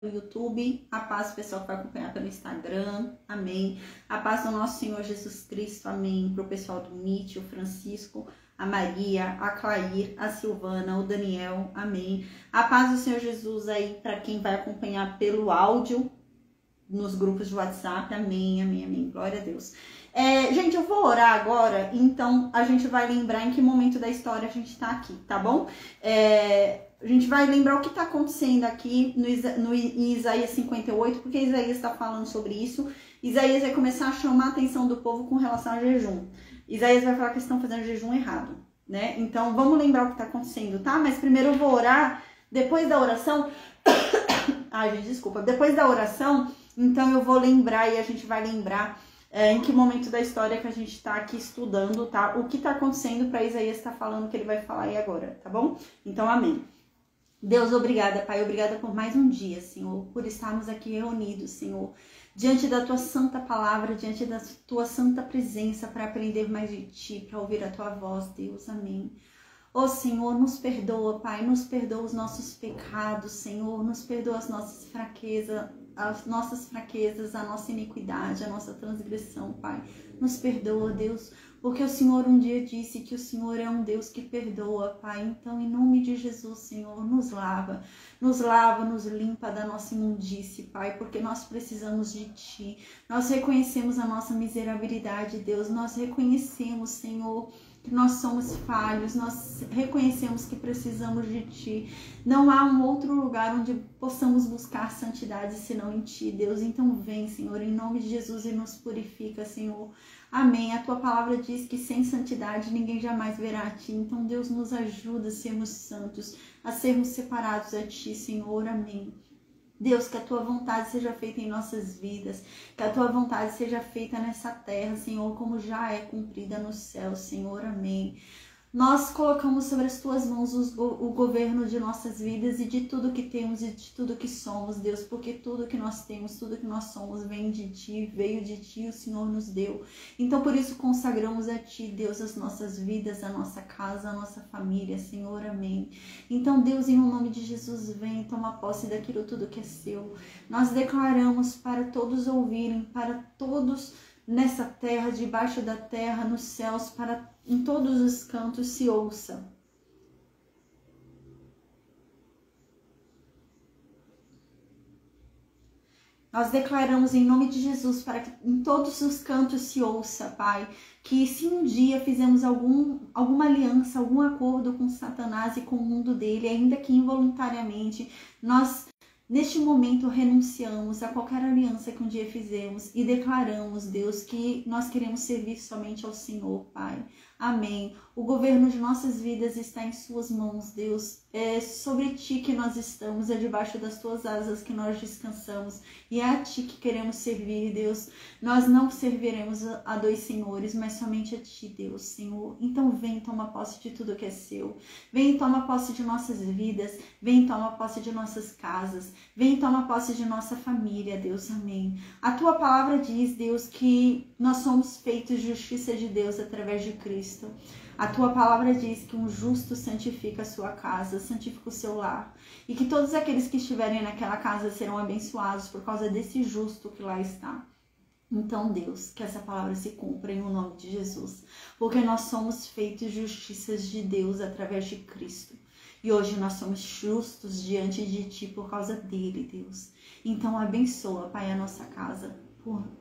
YouTube, a paz do pessoal que vai acompanhar pelo Instagram, amém. A paz do nosso Senhor Jesus Cristo, amém. Para o pessoal do Meet, o Francisco, a Maria, a Clair, a Silvana, o Daniel, amém. A paz do Senhor Jesus aí para quem vai acompanhar pelo áudio nos grupos de WhatsApp, amém, amém, amém. Glória a Deus. Gente, eu vou orar agora, então a gente vai lembrar em que momento da história a gente tá aqui, tá bom? A gente vai lembrar o que está acontecendo aqui em Isaías 58, porque Isaías está falando sobre isso. Isaías vai começar a chamar a atenção do povo com relação ao jejum. Isaías vai falar que estão fazendo jejum errado, né? Então, vamos lembrar o que está acontecendo, tá? Mas primeiro eu vou orar, depois da oração... Ai, gente, desculpa. Depois da oração, então eu vou lembrar e a gente vai lembrar em que momento da história que a gente está aqui estudando, tá? O que está acontecendo para Isaías estar falando que ele vai falar aí agora, tá bom? Então, amém. Deus, obrigada, Pai, obrigada por mais um dia, Senhor, por estarmos aqui reunidos, Senhor, diante da Tua santa palavra, diante da Tua santa presença, para aprender mais de Ti, para ouvir a Tua voz, Deus, amém. Ó Senhor, nos perdoa, Pai, nos perdoa os nossos pecados, Senhor, nos perdoa as nossas fraquezas, a nossa iniquidade, a nossa transgressão, Pai. Nos perdoa, Deus, porque o Senhor um dia disse que o Senhor é um Deus que perdoa, Pai. Então, em nome de Jesus, Senhor, nos lava, nos limpa da nossa imundície, Pai, porque nós precisamos de Ti. Nós reconhecemos a nossa miserabilidade, Deus, nós reconhecemos, Senhor, que nós somos falhos, nós reconhecemos que precisamos de Ti. Não há um outro lugar onde possamos buscar santidade senão em Ti, Deus. Então vem, Senhor, em nome de Jesus e nos purifica, Senhor. Amém. A Tua palavra diz que sem santidade ninguém jamais verá a Ti. Então Deus nos ajuda a sermos santos, a sermos separados a Ti, Senhor. Amém. Deus, que a Tua vontade seja feita em nossas vidas, que a Tua vontade seja feita nessa terra, Senhor, como já é cumprida no céu, Senhor, amém. Nós colocamos sobre as Tuas mãos o governo de nossas vidas e de tudo que temos e de tudo que somos, Deus, porque tudo que nós temos, tudo que nós somos vem de Ti, veio de Ti, o Senhor nos deu. Então, por isso, consagramos a Ti, Deus, as nossas vidas, a nossa casa, a nossa família, Senhor, amém. Então, Deus, em nome de Jesus, vem, toma posse daquilo tudo que é seu. Nós declaramos para todos ouvirem, para todos nessa terra, debaixo da terra, nos céus, para em todos os cantos se ouça. Nós declaramos em nome de Jesus para que em todos os cantos se ouça, Pai, que se um dia fizemos alguma aliança, algum acordo com Satanás e com o mundo dele, ainda que involuntariamente, nós neste momento renunciamos a qualquer aliança que um dia fizemos e declaramos, Deus, que nós queremos servir somente ao Senhor, Pai. Amém. O governo de nossas vidas está em Suas mãos, Deus. É sobre Ti que nós estamos, é debaixo das Tuas asas que nós descansamos. E é a Ti que queremos servir, Deus. Nós não serviremos a dois senhores, mas somente a Ti, Deus, Senhor. Então vem, toma posse de tudo que é seu. Vem, toma posse de nossas vidas. Vem, toma posse de nossas casas. Vem, toma posse de nossa família, Deus. Amém. A Tua palavra diz, Deus, que nós somos feitos justiça de Deus através de Cristo. A Tua palavra diz que um justo santifica a sua casa, santifica o seu lar, e que todos aqueles que estiverem naquela casa serão abençoados por causa desse justo que lá está. Então, Deus, que essa palavra se cumpra em nome de Jesus, porque nós somos feitos justiças de Deus através de Cristo. E hoje nós somos justos diante de Ti por causa dele, Deus. Então abençoa, Pai, a nossa casa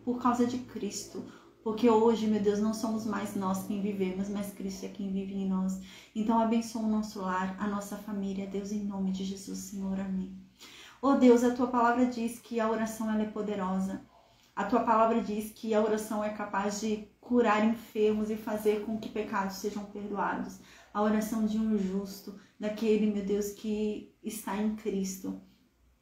por causa de Cristo. Porque hoje, meu Deus, não somos mais nós quem vivemos, mas Cristo é quem vive em nós. Então abençoa o nosso lar, a nossa família, Deus, em nome de Jesus, Senhor, amém. Oh Deus, a Tua palavra diz que a oração ela é poderosa. A Tua palavra diz que a oração é capaz de curar enfermos e fazer com que pecados sejam perdoados. A oração de um justo, daquele, meu Deus, que está em Cristo.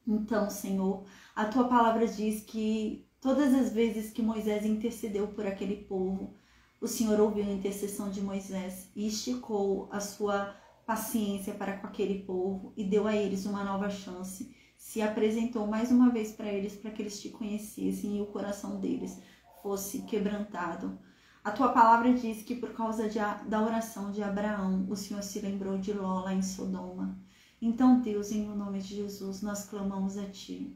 Então, Senhor, a Tua palavra diz que todas as vezes que Moisés intercedeu por aquele povo, o Senhor ouviu a intercessão de Moisés e esticou a sua paciência para com aquele povo e deu a eles uma nova chance. Se apresentou mais uma vez para eles, para que eles Te conhecessem e o coração deles fosse quebrantado. A Tua palavra diz que por causa da oração de Abraão, o Senhor se lembrou de Ló lá em Sodoma. Então, Deus, em nome de Jesus, nós clamamos a Ti.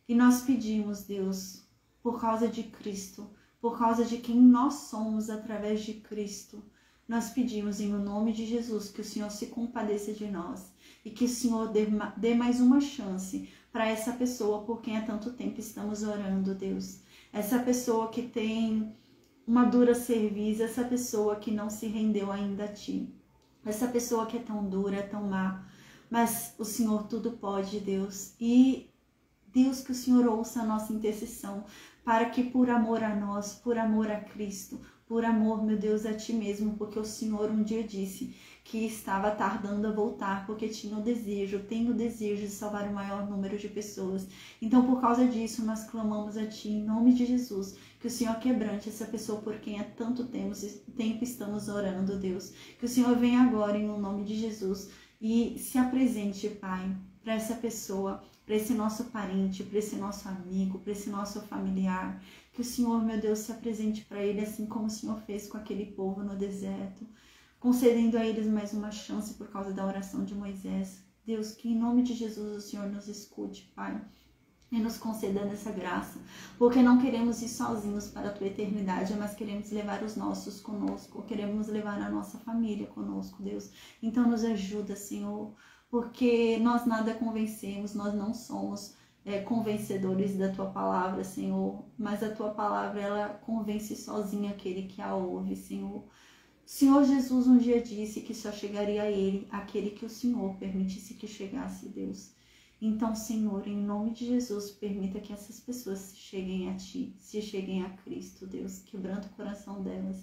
E nós pedimos, Deus, por causa de Cristo, por causa de quem nós somos através de Cristo, nós pedimos em nome de Jesus que o Senhor se compadeça de nós e que o Senhor dê mais uma chance para essa pessoa por quem há tanto tempo estamos orando, Deus. Essa pessoa que tem uma dura cerviz, essa pessoa que não se rendeu ainda a Ti, essa pessoa que é tão dura, tão má, mas o Senhor tudo pode, Deus. E Deus, que o Senhor ouça a nossa intercessão, para que por amor a nós, por amor a Cristo, por amor, meu Deus, a Ti mesmo, porque o Senhor um dia disse que estava tardando a voltar, porque tinha o desejo, tem o desejo de salvar o maior número de pessoas. Então, por causa disso, nós clamamos a Ti, em nome de Jesus, que o Senhor quebrante essa pessoa por quem há tanto tempo estamos orando, Deus. Que o Senhor venha agora, em nome de Jesus, e se apresente, Pai, para essa pessoa, para esse nosso parente, para esse nosso amigo, para esse nosso familiar. Que o Senhor, meu Deus, se apresente para ele, assim como o Senhor fez com aquele povo no deserto, concedendo a eles mais uma chance por causa da oração de Moisés. Deus, que em nome de Jesus o Senhor nos escute, Pai, e nos concedendo essa graça, porque não queremos ir sozinhos para a Tua eternidade, mas queremos levar os nossos conosco, queremos levar a nossa família conosco, Deus. Então nos ajuda, Senhor, porque nós nada convencemos, nós não somos convencedores da Tua palavra, Senhor, mas a Tua palavra, ela convence sozinha aquele que a ouve, Senhor. O Senhor Jesus um dia disse que só chegaria a Ele aquele que o Senhor permitisse que chegasse, Deus. Então, Senhor, em nome de Jesus, permita que essas pessoas cheguem a Ti, se cheguem a Cristo, Deus, quebranta o coração delas.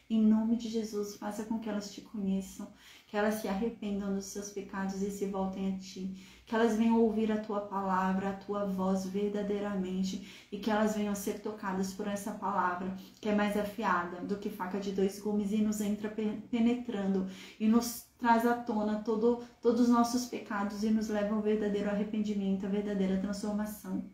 Em nome de Jesus, faça com que elas Te conheçam, que elas se arrependam dos seus pecados e se voltem a Ti, que elas venham ouvir a Tua palavra, a Tua voz verdadeiramente, e que elas venham ser tocadas por essa palavra, que é mais afiada do que faca de 2 gumes e nos entra penetrando e nos traz à tona todos os nossos pecados e nos leva ao verdadeiro arrependimento, à verdadeira transformação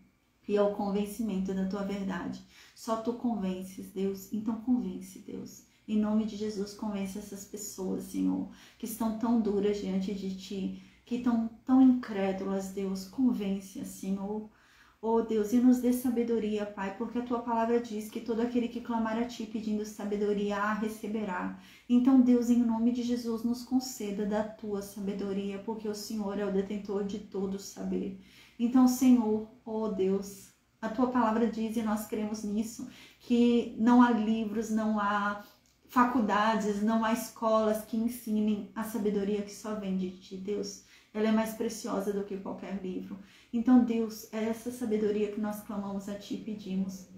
e ao convencimento da Tua verdade. Só Tu convences, Deus, então convence, Deus. Em nome de Jesus, convence essas pessoas, Senhor, que estão tão duras diante de Ti, que estão tão incrédulas, Deus, convence, Senhor. Oh Deus, e nos dê sabedoria, Pai, porque a Tua palavra diz que todo aquele que clamar a Ti pedindo sabedoria, a receberá. Então, Deus, em nome de Jesus, nos conceda da Tua sabedoria, porque o Senhor é o detentor de todo saber. Então, Senhor, oh Deus, a Tua palavra diz, e nós cremos nisso, que não há livros, não há faculdades, não há escolas que ensinem a sabedoria que só vem de Ti, Deus. Ela é mais preciosa do que qualquer livro. Então, Deus, é essa sabedoria que nós clamamos a Ti e pedimos.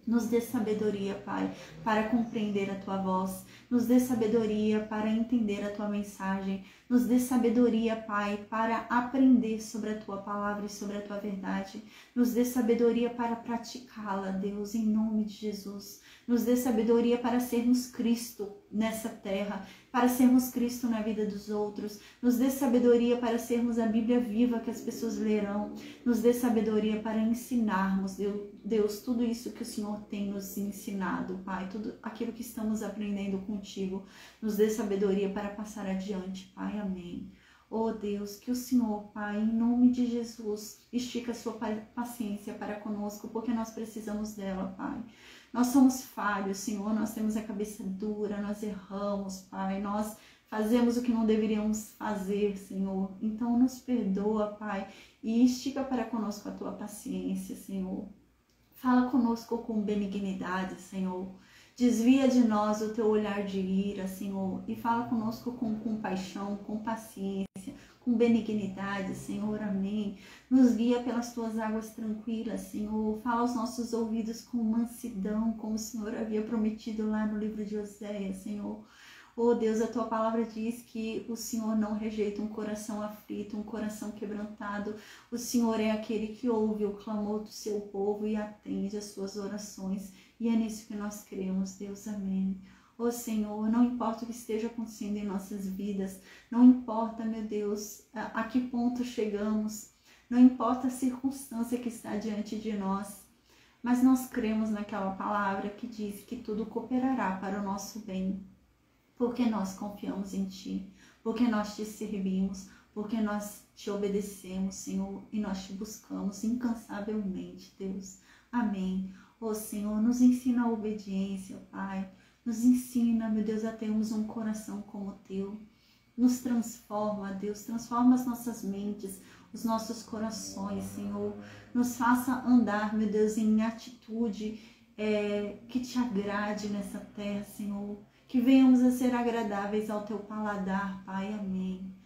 Nos dê sabedoria, Pai, para compreender a Tua voz. Nos dê sabedoria para entender a Tua mensagem. Nos dê sabedoria, Pai, para aprender sobre a Tua palavra e sobre a Tua verdade. Nos dê sabedoria para praticá-la, Deus, em nome de Jesus. Nos dê sabedoria para sermos Cristo nessa terra, para sermos Cristo na vida dos outros. Nos dê sabedoria para sermos a Bíblia viva que as pessoas lerão. Nos dê sabedoria para ensinarmos, Deus, tudo isso que o Senhor tem nos ensinado, Pai, tudo aquilo que estamos aprendendo contigo. Nos dê sabedoria para passar adiante, Pai, amém. Oh Deus, que o Senhor, Pai, em nome de Jesus, estica a sua paciência para conosco, porque nós precisamos dela, Pai. Nós somos falhos, Senhor, nós temos a cabeça dura, nós erramos, Pai, nós fazemos o que não deveríamos fazer, Senhor. Então, nos perdoa, Pai, e estica para conosco a Tua paciência, Senhor. Fala conosco com benignidade, Senhor. Desvia de nós o Teu olhar de ira, Senhor, e fala conosco com compaixão, com paciência, com benignidade, Senhor, amém. Nos guia pelas Tuas águas tranquilas, Senhor. Fala aos nossos ouvidos com mansidão, como o Senhor havia prometido lá no livro de Oséias, Senhor. Oh Deus, a Tua palavra diz que o Senhor não rejeita um coração aflito, um coração quebrantado. O Senhor é aquele que ouve o clamor do Seu povo e atende às suas orações. E é nisso que nós cremos, Deus, amém. Oh Senhor, não importa o que esteja acontecendo em nossas vidas, não importa, meu Deus, a que ponto chegamos, não importa a circunstância que está diante de nós, mas nós cremos naquela palavra que diz que tudo cooperará para o nosso bem, porque nós confiamos em Ti, porque nós Te servimos, porque nós te obedecemos, Senhor, e nós te buscamos incansavelmente, Deus. Amém. Ó Senhor, nos ensina a obediência, Pai. Nos ensina, meu Deus, a termos um coração como o teu. Nos transforma, Deus, transforma as nossas mentes, os nossos corações, Senhor. Nos faça andar, meu Deus, em atitude que te agrade nessa terra, Senhor. Que venhamos a ser agradáveis ao teu paladar, Pai. Amém.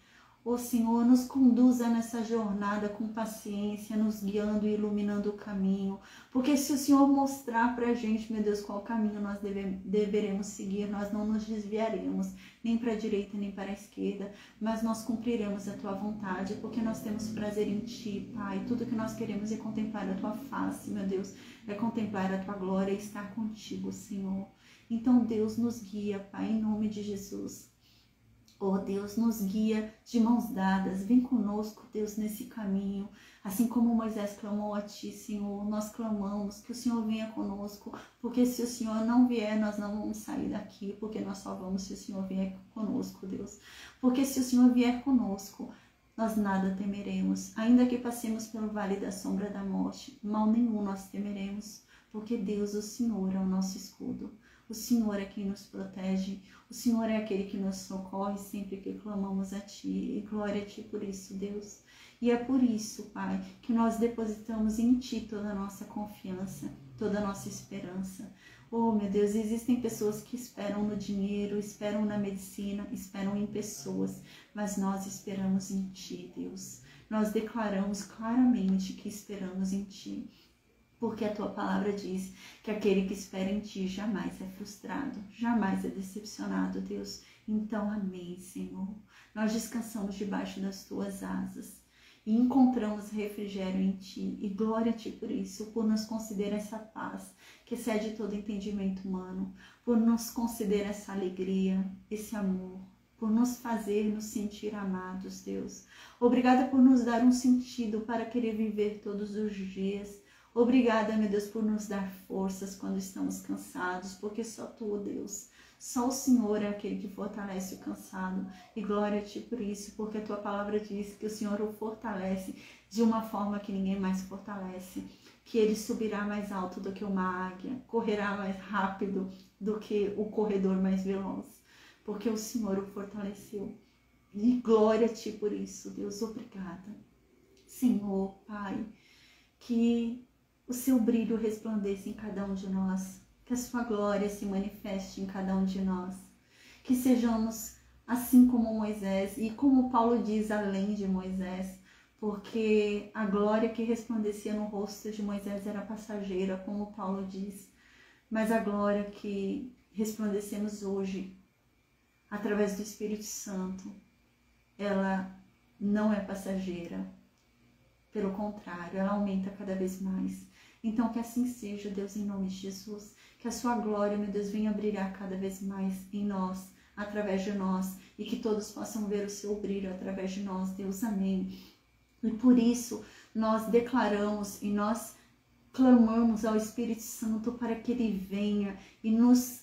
Ó Senhor, nos conduza nessa jornada com paciência, nos guiando e iluminando o caminho. Porque se o Senhor mostrar pra gente, meu Deus, qual caminho nós deveremos seguir, nós não nos desviaremos, nem para a direita, nem para a esquerda, mas nós cumpriremos a tua vontade, porque nós temos prazer em ti, Pai. Tudo que nós queremos é contemplar a tua face, meu Deus, é contemplar a tua glória e estar contigo, Senhor. Então, Deus, nos guia, Pai, em nome de Jesus. Oh Deus, nos guia de mãos dadas, vem conosco, Deus, nesse caminho. Assim como Moisés clamou a ti, Senhor, nós clamamos que o Senhor venha conosco, porque se o Senhor não vier, nós não vamos sair daqui, porque nós só vamos se o Senhor vier conosco, Deus. Porque se o Senhor vier conosco, nós nada temeremos. Ainda que passemos pelo vale da sombra da morte, mal nenhum nós temeremos, porque Deus, o Senhor, é o nosso escudo. O Senhor é quem nos protege, o Senhor é aquele que nos socorre sempre que clamamos a Ti, e glória a Ti por isso, Deus. E é por isso, Pai, que nós depositamos em Ti toda a nossa confiança, toda a nossa esperança. Oh, meu Deus, existem pessoas que esperam no dinheiro, esperam na medicina, esperam em pessoas, mas nós esperamos em Ti, Deus. Nós declaramos claramente que esperamos em Ti. Porque a tua palavra diz que aquele que espera em ti jamais é frustrado, jamais é decepcionado, Deus. Então, amém, Senhor. Nós descansamos debaixo das tuas asas e encontramos refrigério em ti. E glória a ti por isso, por nos conceder essa paz que excede todo entendimento humano, por nos conceder essa alegria, esse amor, por nos fazer nos sentir amados, Deus. Obrigada por nos dar um sentido para querer viver todos os dias. Obrigada, meu Deus, por nos dar forças quando estamos cansados, porque só Tu, Deus, só o Senhor é aquele que fortalece o cansado. E glória a Ti por isso, porque a Tua palavra diz que o Senhor o fortalece de uma forma que ninguém mais fortalece, que Ele subirá mais alto do que uma águia, correrá mais rápido do que o corredor mais veloz, porque o Senhor o fortaleceu. E glória a Ti por isso, Deus, obrigada. Senhor, Pai, que o seu brilho resplandeça em cada um de nós, que a sua glória se manifeste em cada um de nós, que sejamos assim como Moisés, e como Paulo diz, além de Moisés, porque a glória que resplandecia no rosto de Moisés era passageira, como Paulo diz, mas a glória que resplandecemos hoje, através do Espírito Santo, ela não é passageira, pelo contrário, ela aumenta cada vez mais. Então, que assim seja, Deus, em nome de Jesus. Que a sua glória, meu Deus, venha brilhar cada vez mais em nós, através de nós. E que todos possam ver o seu brilho através de nós, Deus. Amém. E por isso, nós declaramos e nós clamamos ao Espírito Santo para que Ele venha e nos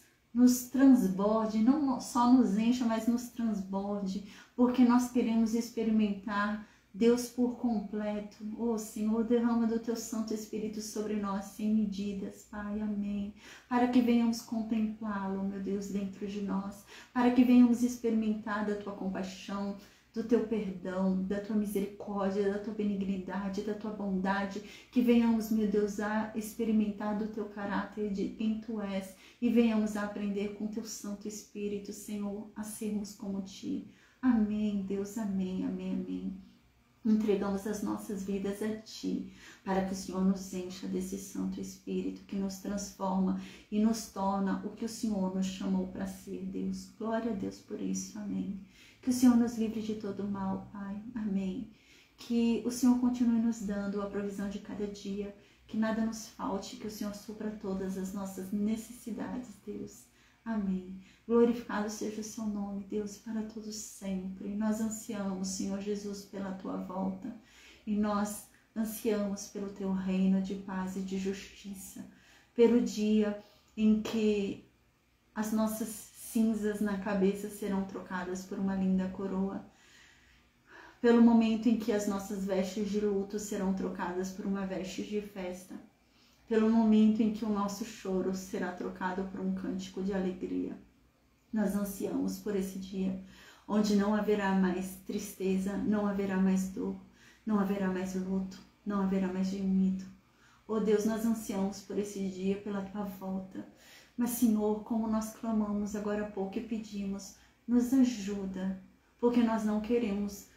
transborde, não só nos encha, mas nos transborde. Porque nós queremos experimentar Deus por completo. Oh Senhor, derrama do Teu Santo Espírito sobre nós sem medidas, Pai, amém. Para que venhamos contemplá-lo, meu Deus, dentro de nós. Para que venhamos experimentar da Tua compaixão, do Teu perdão, da Tua misericórdia, da Tua benignidade, da Tua bondade. Que venhamos, meu Deus, a experimentar do Teu caráter, de quem Tu és. E venhamos a aprender com Teu Santo Espírito, Senhor, a sermos como Ti. Amém, Deus, amém, amém, amém. Entregamos as nossas vidas a Ti, para que o Senhor nos encha desse Santo Espírito que nos transforma e nos torna o que o Senhor nos chamou para ser, Deus. Glória a Deus por isso, amém. Que o Senhor nos livre de todo mal, Pai, amém. Que o Senhor continue nos dando a provisão de cada dia, que nada nos falte, que o Senhor supra todas as nossas necessidades, Deus. Amém. Glorificado seja o seu nome, Deus, para todos sempre. Nós ansiamos, Senhor Jesus, pela tua volta. E nós ansiamos pelo teu reino de paz e de justiça. Pelo dia em que as nossas cinzas na cabeça serão trocadas por uma linda coroa. pelo momento em que as nossas vestes de luto serão trocadas por uma veste de festa, pelo momento em que o nosso choro será trocado por um cântico de alegria. Nós ansiamos por esse dia, onde não haverá mais tristeza, não haverá mais dor, não haverá mais luto, não haverá mais gemido. Oh Deus, nós ansiamos por esse dia, pela tua volta. Mas, Senhor, como nós clamamos agora há pouco e pedimos, nos ajuda, porque nós não queremos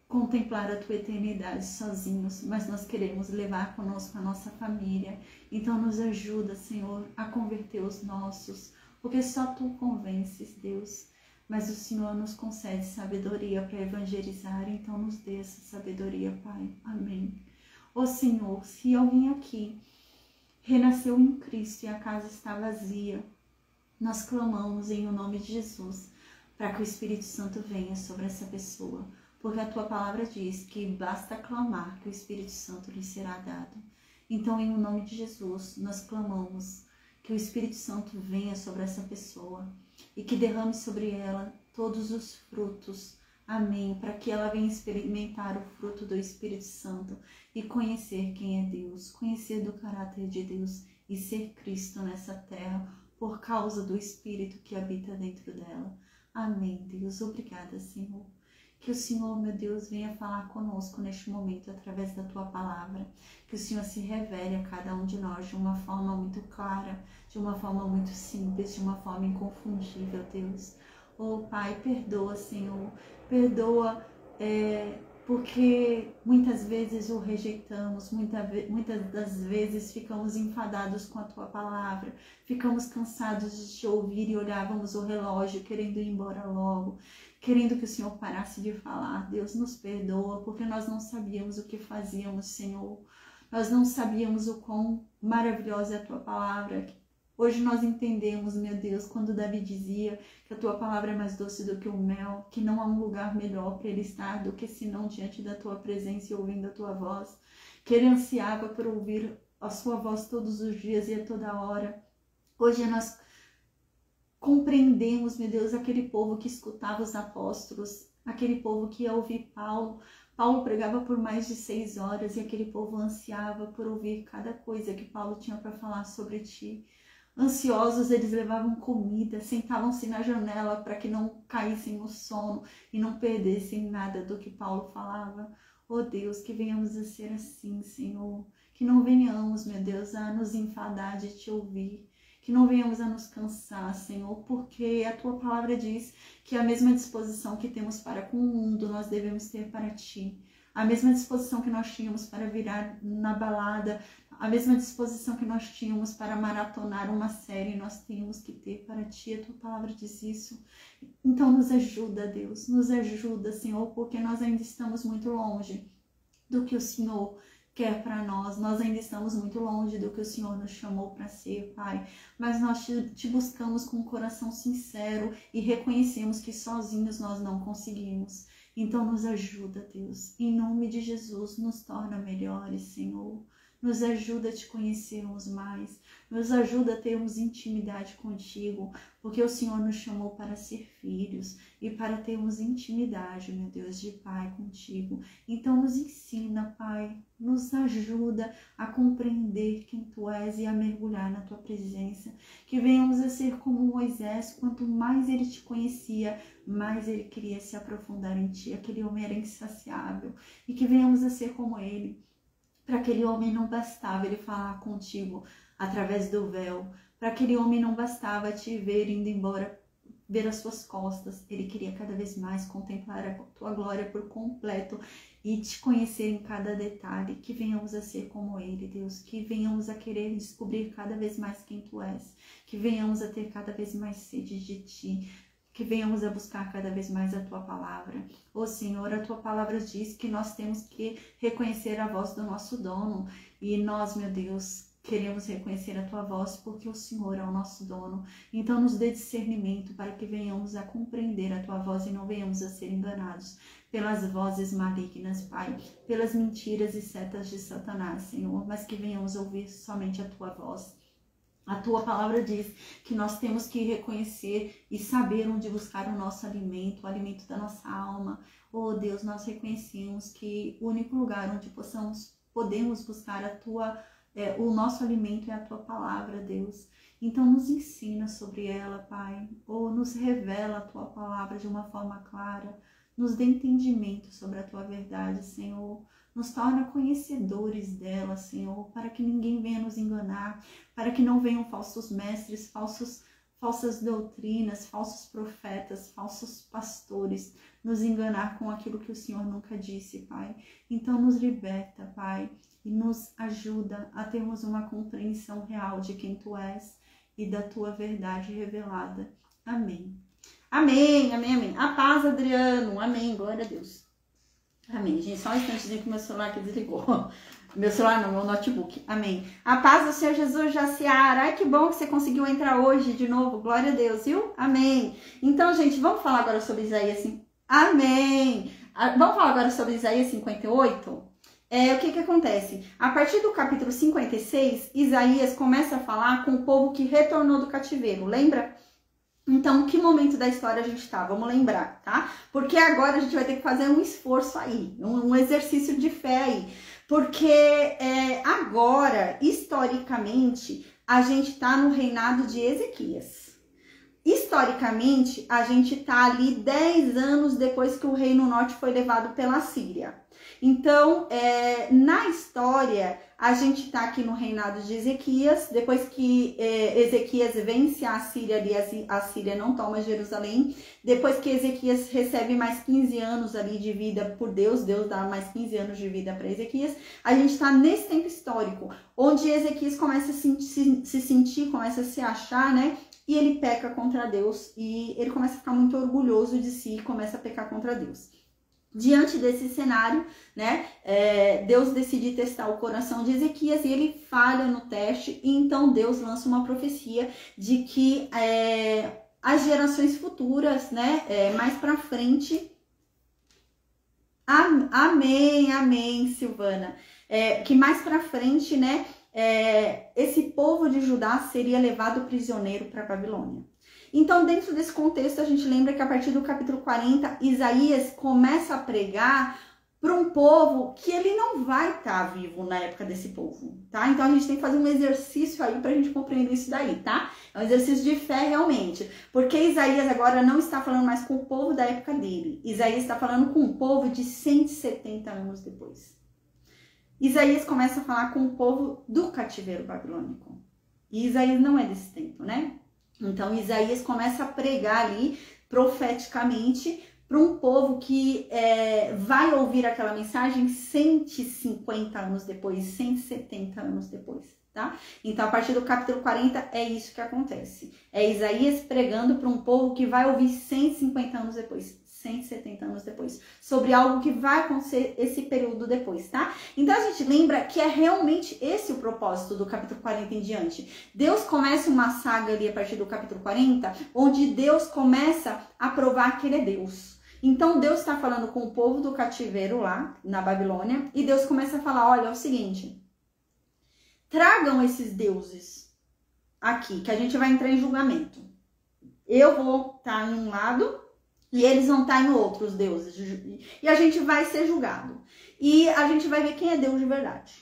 contemplar a tua eternidade sozinhos, mas nós queremos levar conosco a nossa família. Então nos ajuda, Senhor, a converter os nossos, porque só tu convences, Deus. Mas o Senhor nos concede sabedoria para evangelizar, então nos dê essa sabedoria, Pai. Amém. Ó Senhor, se alguém aqui renasceu em Cristo e a casa está vazia, nós clamamos em o nome de Jesus para que o Espírito Santo venha sobre essa pessoa. Porque a tua palavra diz que basta clamar que o Espírito Santo lhe será dado. Então, em nome de Jesus, nós clamamos que o Espírito Santo venha sobre essa pessoa e que derrame sobre ela todos os frutos. Amém. Para que ela venha experimentar o fruto do Espírito Santo e conhecer quem é Deus, conhecer do caráter de Deus e ser Cristo nessa terra por causa do Espírito que habita dentro dela. Amém, Deus. Obrigada, Senhor. Que o Senhor, meu Deus, venha falar conosco neste momento através da tua palavra. Que o Senhor se revele a cada um de nós de uma forma muito clara, de uma forma muito simples, de uma forma inconfundível, Deus. Oh, Pai, perdoa, Senhor. Perdoa porque muitas vezes o rejeitamos, muitas das vezes ficamos enfadados com a tua palavra, ficamos cansados de te ouvir e olhávamos o relógio querendo ir embora logo, querendo que o Senhor parasse de falar. Deus, nos perdoa, porque nós não sabíamos o que fazíamos, Senhor. Nós não sabíamos o quão maravilhosa é a tua palavra. Hoje nós entendemos, meu Deus, quando Davi dizia que a tua palavra é mais doce do que o mel, que não há um lugar melhor para ele estar do que senão diante da tua presença e ouvindo a tua voz, que ele ansiava por ouvir a sua voz todos os dias e a toda hora. Hoje nós compreendemos, meu Deus, aquele povo que escutava os apóstolos, aquele povo que ia ouvir Paulo. Paulo pregava por mais de 6 horas e aquele povo ansiava por ouvir cada coisa que Paulo tinha para falar sobre ti. Ansiosos, eles levavam comida, sentavam-se na janela para que não caíssem no sono e não perdessem nada do que Paulo falava. Oh Deus, que venhamos a ser assim, Senhor. Que não venhamos, meu Deus, a nos enfadar de te ouvir. Que não venhamos a nos cansar, Senhor, porque a tua palavra diz que a mesma disposição que temos para com o mundo, nós devemos ter para ti. A mesma disposição que nós tínhamos para virar na balada, a mesma disposição que nós tínhamos para maratonar uma série, nós temos que ter para ti. A tua palavra diz isso. Então nos ajuda, Deus, nos ajuda, Senhor, porque nós ainda estamos muito longe do que o Senhor quer para nós. Nós ainda estamos muito longe do que o Senhor nos chamou para ser, Pai. Mas nós te buscamos com um coração sincero e reconhecemos que sozinhos nós não conseguimos. Então nos ajuda, Deus. Em nome de Jesus, nos torna melhores, Senhor. Nos ajuda a te conhecermos mais. Nos ajuda a termos intimidade contigo, porque o Senhor nos chamou para ser filhos e para termos intimidade, meu Deus, de Pai contigo. Então nos ensina, Pai, nos ajuda a compreender quem Tu és e a mergulhar na Tua presença. Que venhamos a ser como Moisés, quanto mais ele te conhecia, mais ele queria se aprofundar em Ti. Aquele homem era insaciável. E que venhamos a ser como ele. Para aquele homem não bastava ele falar contigo através do véu. Para aquele homem não bastava te ver indo embora, ver as suas costas. Ele queria cada vez mais contemplar a tua glória por completo e te conhecer em cada detalhe. Que venhamos a ser como ele, Deus. Que venhamos a querer descobrir cada vez mais quem tu és. Que venhamos a ter cada vez mais sede de ti. Que venhamos a buscar cada vez mais a Tua palavra. Ó Senhor, a Tua palavra diz que nós temos que reconhecer a voz do nosso dono. E nós, meu Deus, queremos reconhecer a Tua voz porque o Senhor é o nosso dono. Então nos dê discernimento para que venhamos a compreender a Tua voz e não venhamos a ser enganados pelas vozes malignas, Pai, pelas mentiras e setas de Satanás, Senhor, mas que venhamos a ouvir somente a Tua voz. A tua palavra diz que nós temos que reconhecer e saber onde buscar o nosso alimento, o alimento da nossa alma. Oh Deus, nós reconhecemos que o único lugar onde podemos buscar o nosso alimento é a tua palavra, Deus. Então nos ensina sobre ela, Pai, ou nos revela a tua palavra de uma forma clara, nos dê entendimento sobre a tua verdade, Senhor. Nos torna conhecedores dela, Senhor, para que ninguém venha nos enganar, para que não venham falsos mestres, falsas doutrinas, falsos profetas, falsos pastores, nos enganar com aquilo que o Senhor nunca disse, Pai. Então nos liberta, Pai, e nos ajuda a termos uma compreensão real de quem Tu és e da Tua verdade revelada. Amém. Amém, amém, amém. A paz, Adriano. Amém, glória a Deus. Amém, gente. Só um instantezinho que meu celular aqui desligou. Meu celular não, meu notebook. Amém. A paz do Senhor Jesus, Jaciara. Ai, que bom que você conseguiu entrar hoje de novo. Glória a Deus, viu? Amém. Então, gente, vamos falar agora sobre Isaías. Amém. Vamos falar agora sobre Isaías 58? O que acontece? A partir do capítulo 56, Isaías começa a falar com o povo que retornou do cativeiro. Lembra? Então, que momento da história a gente está? Vamos lembrar, tá? Porque agora a gente vai ter que fazer um esforço aí, um exercício de fé aí. Porque agora, historicamente, a gente está no reinado de Ezequias. Historicamente, a gente está ali 10 anos depois que o Reino Norte foi levado pela Síria. Então, na história, a gente está aqui no reinado de Ezequias. Depois que Ezequias vence a Síria ali, a Síria não toma Jerusalém. Depois que Ezequias recebe mais 15 anos ali de vida por Deus, Deus dá mais 15 anos de vida para Ezequias. A gente está nesse tempo histórico, onde Ezequias começa a se sentir, começa a se achar, né? E ele peca contra Deus e ele começa a ficar muito orgulhoso de si e começa a pecar contra Deus. Diante desse cenário, né, Deus decide testar o coração de Ezequias e ele falha no teste. E então Deus lança uma profecia de que as gerações futuras, né, mais pra frente... Amém, amém, Silvana. Que mais pra frente, né, esse povo de Judá seria levado prisioneiro para Babilônia. Então, dentro desse contexto, a gente lembra que a partir do capítulo 40, Isaías começa a pregar para um povo que ele não vai estar vivo na época desse povo, tá? Então, a gente tem que fazer um exercício aí para a gente compreender isso daí, tá? É um exercício de fé, realmente. Porque Isaías agora não está falando mais com o povo da época dele. Isaías está falando com o povo de 170 anos depois. Isaías começa a falar com o povo do cativeiro babilônico. E Isaías não é desse tempo, né? Então, Isaías começa a pregar ali, profeticamente, para um povo que vai ouvir aquela mensagem 150 anos depois, 170 anos depois, tá? Então, a partir do capítulo 40, é isso que acontece. É Isaías pregando para um povo que vai ouvir 150 anos depois, 170 anos depois, sobre algo que vai acontecer esse período depois, tá? Então a gente lembra que é realmente esse o propósito do capítulo 40 em diante. Deus começa uma saga ali a partir do capítulo 40, onde Deus começa a provar que ele é Deus. Então Deus está falando com o povo do cativeiro lá na Babilônia, e Deus começa a falar, olha, é o seguinte, tragam esses deuses aqui, que a gente vai entrar em julgamento. Eu vou estar em um lado, e eles vão estar em outros deuses. E a gente vai ser julgado. E a gente vai ver quem é Deus de verdade.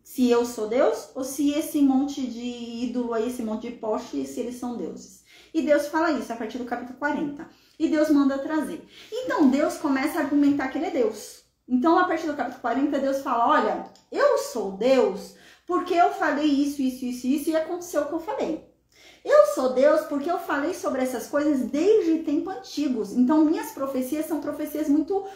Se eu sou Deus ou se esse monte de ídolo aí, esse monte de poste, se eles são deuses. E Deus fala isso a partir do capítulo 40. E Deus manda trazer. Então Deus começa a argumentar que ele é Deus. Então a partir do capítulo 40 Deus fala, olha, eu sou Deus porque eu falei isso e aconteceu o que eu falei. Eu sou Deus porque eu falei sobre essas coisas desde tempos antigos. Então, minhas profecias são profecias muito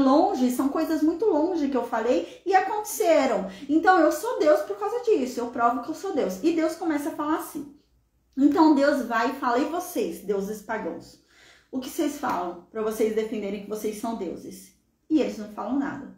longe, são coisas muito longe que eu falei e aconteceram. Então, eu sou Deus por causa disso, eu provo que eu sou Deus. E Deus começa a falar assim. Então, Deus vai e fala, e vocês, deuses pagãos? O que vocês falam para vocês defenderem que vocês são deuses? E eles não falam nada.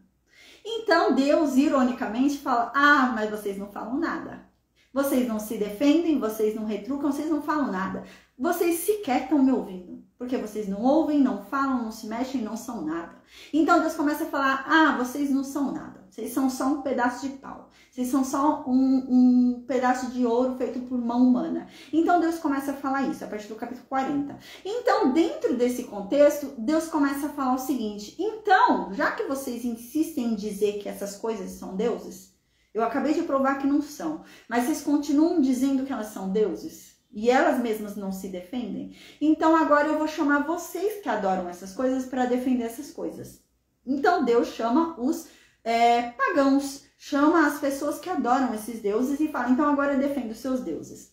Então, Deus, ironicamente, fala, mas vocês não falam nada. Vocês não se defendem, vocês não retrucam, vocês não falam nada. Vocês sequer estão me ouvindo. Porque vocês não ouvem, não falam, não se mexem, não são nada. Então Deus começa a falar, vocês não são nada. Vocês são só um pedaço de pau. Vocês são só um pedaço de ouro feito por mão humana. Então Deus começa a falar isso, a partir do capítulo 40. Então, dentro desse contexto, Deus começa a falar o seguinte: então, já que vocês insistem em dizer que essas coisas são deuses, eu acabei de provar que não são, mas vocês continuam dizendo que elas são deuses? E elas mesmas não se defendem? Então agora eu vou chamar vocês que adoram essas coisas para defender essas coisas. Então Deus chama os pagãos, chama as pessoas que adoram esses deuses e fala: então agora defenda os seus deuses.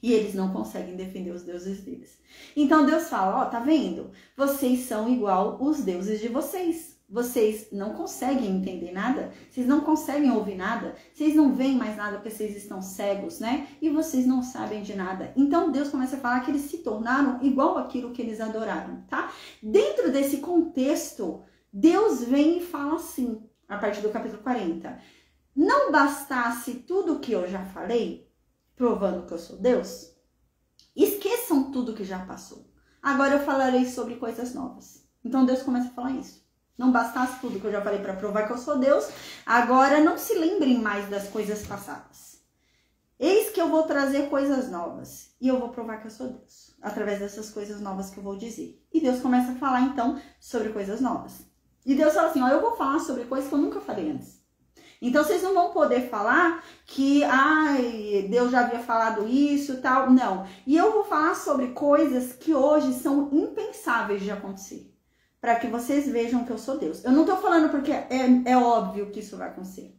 E eles não conseguem defender os deuses deles. Então Deus fala: ó, tá vendo? Vocês são igual os deuses de vocês. Vocês não conseguem entender nada, vocês não conseguem ouvir nada, vocês não veem mais nada porque vocês estão cegos, né? E vocês não sabem de nada. Então Deus começa a falar que eles se tornaram igual aquilo que eles adoraram, tá? Dentro desse contexto, Deus vem e fala assim, a partir do capítulo 40. Não bastasse tudo o que eu já falei, provando que eu sou Deus? Esqueçam tudo que já passou. Agora eu falarei sobre coisas novas. Então Deus começa a falar isso. Não bastasse tudo que eu já falei para provar que eu sou Deus, agora não se lembrem mais das coisas passadas. Eis que eu vou trazer coisas novas e eu vou provar que eu sou Deus, através dessas coisas novas que eu vou dizer. E Deus começa a falar então sobre coisas novas. E Deus fala assim: ó, eu vou falar sobre coisas que eu nunca falei antes. Então vocês não vão poder falar que Deus já havia falado isso e tal. Não. E eu vou falar sobre coisas que hoje são impensáveis de acontecer, para que vocês vejam que eu sou Deus. Eu não tô falando porque é óbvio que isso vai acontecer.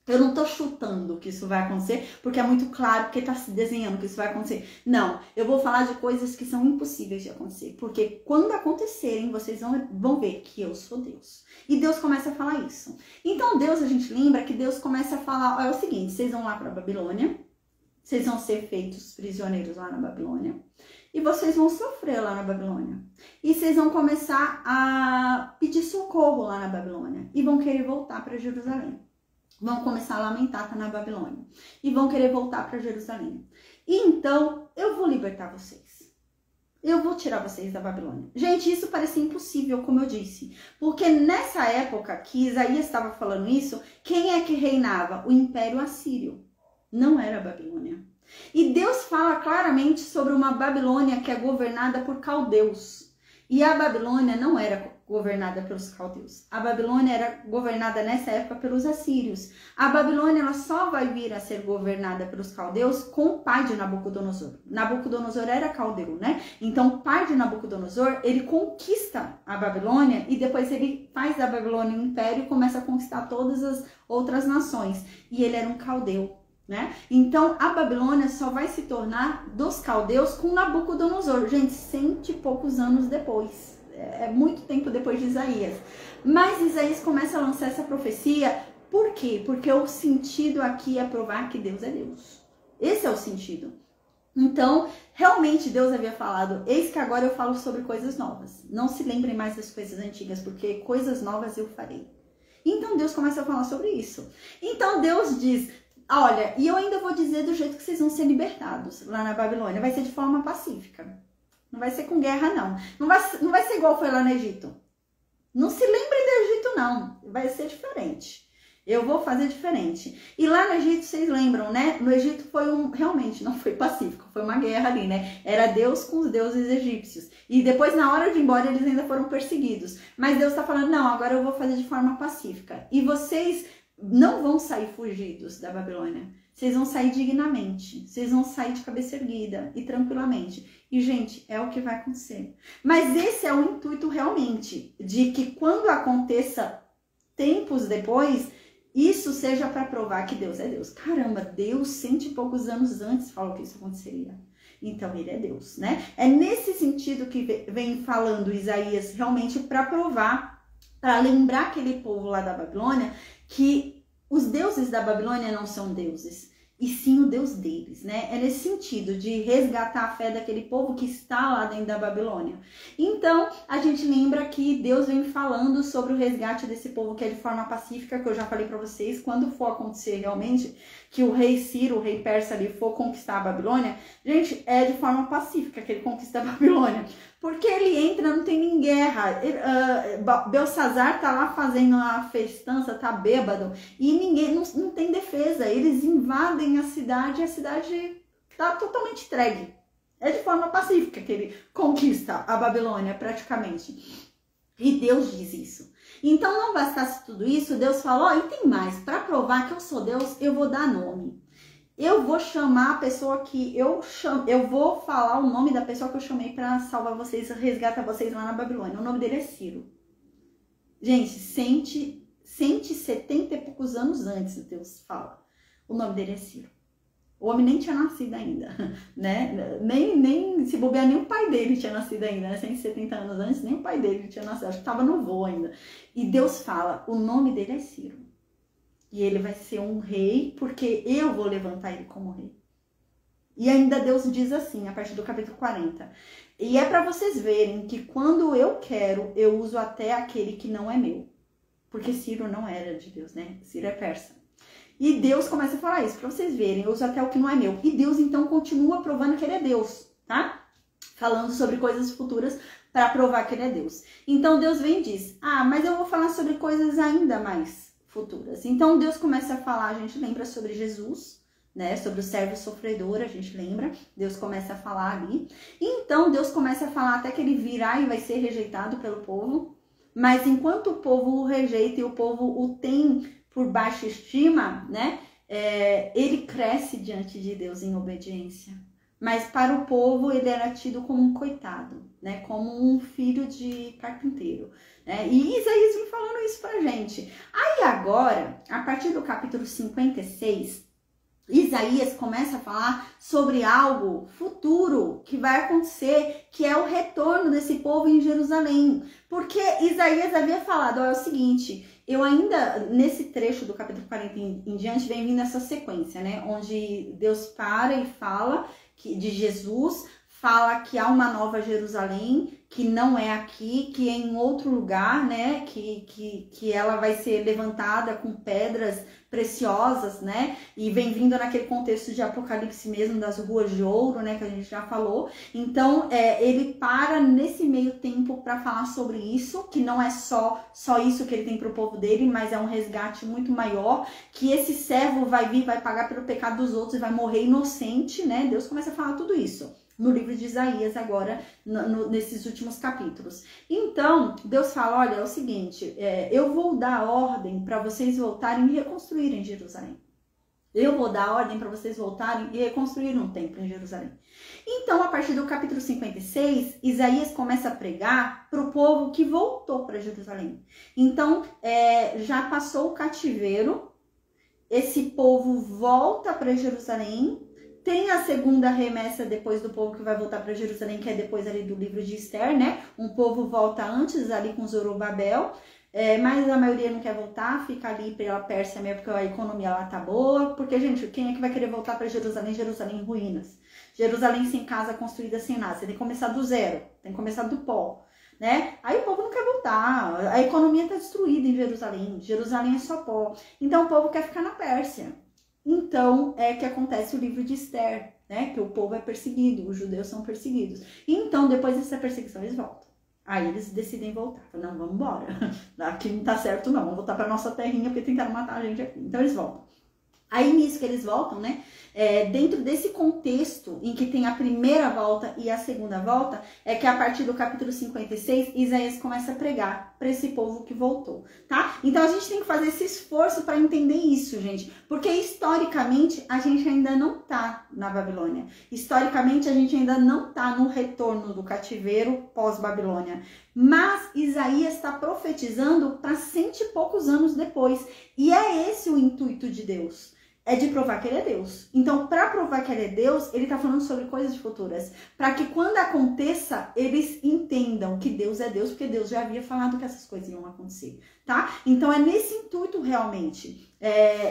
Eu não tô chutando que isso vai acontecer, porque é muito claro, porque tá se desenhando que isso vai acontecer. Não, eu vou falar de coisas que são impossíveis de acontecer, porque quando acontecerem, vocês vão ver que eu sou Deus. E Deus começa a falar isso. Então Deus, a gente lembra que Deus começa a falar, é o seguinte: vocês vão lá para Babilônia, vocês vão ser feitos prisioneiros lá na Babilônia, e vocês vão sofrer lá na Babilônia. E vocês vão começar a pedir socorro lá na Babilônia. E vão querer voltar para Jerusalém. Vão começar a lamentar na Babilônia. E vão querer voltar para Jerusalém. E então, eu vou libertar vocês. Eu vou tirar vocês da Babilônia. Gente, isso parecia impossível, como eu disse. Porque nessa época que Isaías estava falando isso, quem é que reinava? O Império Assírio. Não era a Babilônia. E Deus fala claramente sobre uma Babilônia que é governada por caldeus. E a Babilônia não era governada pelos caldeus. A Babilônia era governada nessa época pelos assírios. A Babilônia ela só vai vir a ser governada pelos caldeus com o pai de Nabucodonosor. Nabucodonosor era caldeu, né? Então o pai de Nabucodonosor, ele conquista a Babilônia e depois ele faz da Babilônia um império e começa a conquistar todas as outras nações. E ele era um caldeu, né? Então a Babilônia só vai se tornar dos caldeus com Nabucodonosor, gente, 100 e poucos anos depois, é muito tempo depois de Isaías. Mas Isaías começa a lançar essa profecia, por quê? Porque o sentido aqui é provar que Deus é Deus, esse é o sentido. Então realmente Deus havia falado: eis que agora eu falo sobre coisas novas, não se lembrem mais das coisas antigas, porque coisas novas eu farei. Então Deus começa a falar sobre isso. Então Deus diz: olha, e eu ainda vou dizer do jeito que vocês vão ser libertados lá na Babilônia. Vai ser de forma pacífica. Não vai ser com guerra, não. Não vai ser igual foi lá no Egito. Não se lembrem do Egito, não. Vai ser diferente. Eu vou fazer diferente. E lá no Egito, vocês lembram, né? No Egito foi realmente, não foi pacífico. Foi uma guerra ali, né? Era Deus com os deuses egípcios. E depois, na hora de ir embora, eles ainda foram perseguidos. Mas Deus está falando: não, agora eu vou fazer de forma pacífica. E vocês não vão sair fugidos da Babilônia. Vocês vão sair dignamente. Vocês vão sair de cabeça erguida e tranquilamente. E, gente, é o que vai acontecer. Mas esse é o intuito realmente, de que quando aconteça tempos depois, isso seja para provar que Deus é Deus. Caramba, Deus 100 e poucos anos antes falou que isso aconteceria. Então ele é Deus, né? É nesse sentido que vem falando Isaías, realmente para provar, para lembrar aquele povo lá da Babilônia que os deuses da Babilônia não são deuses. e sim o Deus deles, né? É nesse sentido de resgatar a fé daquele povo que está lá dentro da Babilônia. Então, a gente lembra que Deus vem falando sobre o resgate desse povo que é de forma pacífica, que eu já falei para vocês, quando for acontecer realmente que o rei Ciro, o rei persa ali, for conquistar a Babilônia, gente, é de forma pacífica que ele conquista a Babilônia. Porque ele entra, não tem nem guerra. Belsazar tá lá fazendo a festança, tá bêbado, e ninguém, não tem defesa. Eles invadem a cidade tá totalmente entregue. É de forma pacífica que ele conquista a Babilônia, praticamente. E Deus diz isso. Então, não bastasse tudo isso, Deus falou, e tem mais, para provar que eu sou Deus, eu vou dar nome. Eu vou chamar a pessoa que eu vou falar o nome da pessoa que eu chamei para salvar vocês, resgatar vocês lá na Babilônia. O nome dele é Ciro. Gente, 170 e poucos anos antes, Deus fala. O nome dele é Ciro. O homem nem tinha nascido ainda, né? Nem se bobear, nem o pai dele tinha nascido ainda, né? 170 anos antes, nem o pai dele tinha nascido. Acho que estava no voo ainda. E Deus fala, o nome dele é Ciro. E ele vai ser um rei, porque eu vou levantar ele como rei. E ainda Deus diz assim, a partir do capítulo 40. E é para vocês verem que quando eu quero, eu uso até aquele que não é meu. Porque Ciro não era de Deus, né? Ciro é persa. E Deus começa a falar isso, para vocês verem. Eu uso até o que não é meu. E Deus, então, continua provando que ele é Deus, tá? Falando sobre coisas futuras para provar que ele é Deus. Então, Deus vem e diz, mas eu vou falar sobre coisas ainda mais futuras. Então Deus começa a falar, a gente lembra sobre Jesus, né, sobre o servo sofredor, a gente lembra, Deus começa a falar ali. Então Deus começa a falar até que ele virá e vai ser rejeitado pelo povo, mas enquanto o povo o rejeita e o povo o tem por baixa estima, né, ele cresce diante de Deus em obediência. Mas para o povo ele era tido como um coitado, né, como um filho de carpinteiro. E Isaías vem falando isso pra gente. Aí agora, a partir do capítulo 56, Isaías começa a falar sobre algo futuro que vai acontecer, que é o retorno desse povo em Jerusalém. Porque Isaías havia falado, é o seguinte, eu ainda, nesse trecho do capítulo 40 em diante, vem vindo essa sequência, né? Onde Deus para e fala de Jesus, fala que há uma nova Jerusalém, que não é aqui, que é em outro lugar, né? Que ela vai ser levantada com pedras preciosas, né? E vem vindo naquele contexto de Apocalipse mesmo, das ruas de ouro, né? Que a gente já falou. Então, ele para nesse meio tempo para falar sobre isso, que não é só isso que ele tem para o povo dele, mas é um resgate muito maior, que esse servo vai vir, vai pagar pelo pecado dos outros e vai morrer inocente, né? Deus começa a falar tudo isso no livro de Isaías agora, nesses últimos capítulos. Então, Deus fala, olha, é o seguinte, eu vou dar ordem para vocês voltarem e reconstruírem Jerusalém. Eu vou dar ordem para vocês voltarem e reconstruírem um templo em Jerusalém. Então, a partir do capítulo 56, Isaías começa a pregar para o povo que voltou para Jerusalém. Então, já passou o cativeiro, esse povo volta para Jerusalém. Tem a segunda remessa depois do povo que vai voltar para Jerusalém, que é depois ali do livro de Esther, né? Um povo volta antes ali com Zorobabel, mas a maioria não quer voltar, fica ali pela Pérsia mesmo, porque a economia lá tá boa. Porque, gente, quem é que vai querer voltar para Jerusalém? Jerusalém em ruínas. Jerusalém sem casa, construída sem nada. Você tem que começar do zero, tem que começar do pó, né? Aí o povo não quer voltar, a economia tá destruída em Jerusalém. Jerusalém é só pó. Então o povo quer ficar na Pérsia. Então, é que acontece o livro de Esther, né? Que o povo é perseguido, os judeus são perseguidos. E então, depois dessa perseguição, eles voltam. Aí eles decidem voltar. Falam, não, vamos embora. Aqui não tá certo, não. Vamos voltar pra nossa terrinha, porque tentaram matar a gente aqui. Então, eles voltam. Aí, nisso que eles voltam, né? Dentro desse contexto em que tem a primeira volta e a segunda volta, é que a partir do capítulo 56, Isaías começa a pregar para esse povo que voltou, tá? Então a gente tem que fazer esse esforço para entender isso, gente, porque historicamente a gente ainda não tá na Babilônia. Historicamente a gente ainda não tá no retorno do cativeiro pós-Babilônia. Mas Isaías está profetizando para 100 e poucos anos depois. E é esse o intuito de Deus. É de provar que ele é Deus. Então, para provar que ele é Deus, ele está falando sobre coisas futuras. Para que quando aconteça, eles entendam que Deus é Deus, porque Deus já havia falado que essas coisas iam acontecer. tá? Então é nesse intuito realmente.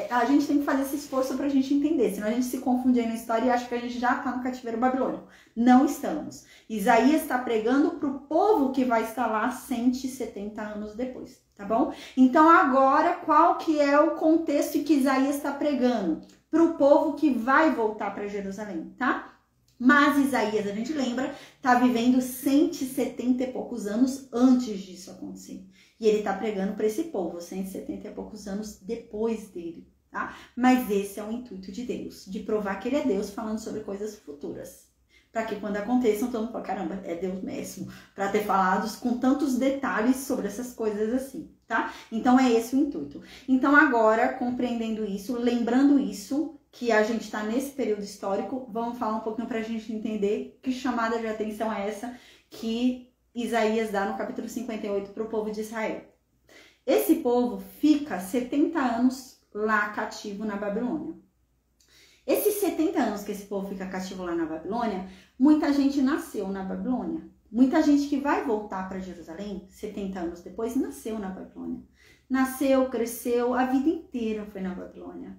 A gente tem que fazer esse esforço pra gente entender, senão a gente se confunde aí na história e acha que a gente já tá no cativeiro babilônico. Não estamos. Isaías está pregando pro povo que vai estar lá 170 anos depois, tá bom? Então agora, qual que é o contexto em que Isaías está pregando? Pro povo que vai voltar para Jerusalém, tá? Mas Isaías, a gente lembra, tá vivendo 170 e poucos anos antes disso acontecer. E ele tá pregando para esse povo 170 e poucos anos depois dele, tá? Mas esse é o intuito de Deus, de provar que ele é Deus falando sobre coisas futuras. Para que quando aconteçam, todo mundo fala, caramba, é Deus mesmo, para ter falado com tantos detalhes sobre essas coisas assim, tá? Então é esse o intuito. Então agora, compreendendo isso, lembrando isso, que a gente está nesse período histórico, vamos falar um pouquinho para a gente entender que chamada de atenção é essa que Isaías dá no capítulo 58 para o povo de Israel. Esse povo fica 70 anos lá cativo na Babilônia. Esses 70 anos que esse povo fica cativo lá na Babilônia, muita gente nasceu na Babilônia. Muita gente que vai voltar para Jerusalém, 70 anos depois, nasceu na Babilônia. Nasceu, cresceu, a vida inteira foi na Babilônia.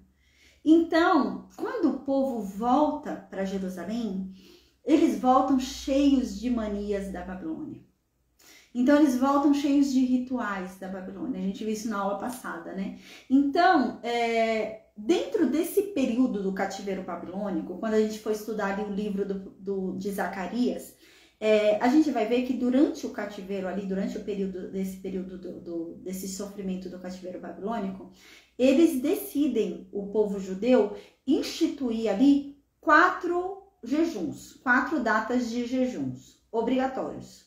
Então, quando o povo volta para Jerusalém, eles voltam cheios de manias da Babilônia. Então, eles voltam cheios de rituais da Babilônia. A gente viu isso na aula passada, né? Então, dentro desse período do cativeiro babilônico, quando a gente for estudar ali o livro de Zacarias, a gente vai ver que durante o cativeiro ali, durante o período desse sofrimento do cativeiro babilônico, eles decidem, o povo judeu, instituir ali 4 jejuns, 4 datas de jejuns obrigatórios.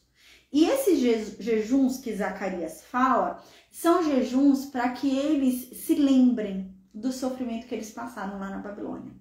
E esses jejuns que Zacarias fala, são jejuns para que eles se lembrem do sofrimento que eles passaram lá na Babilônia.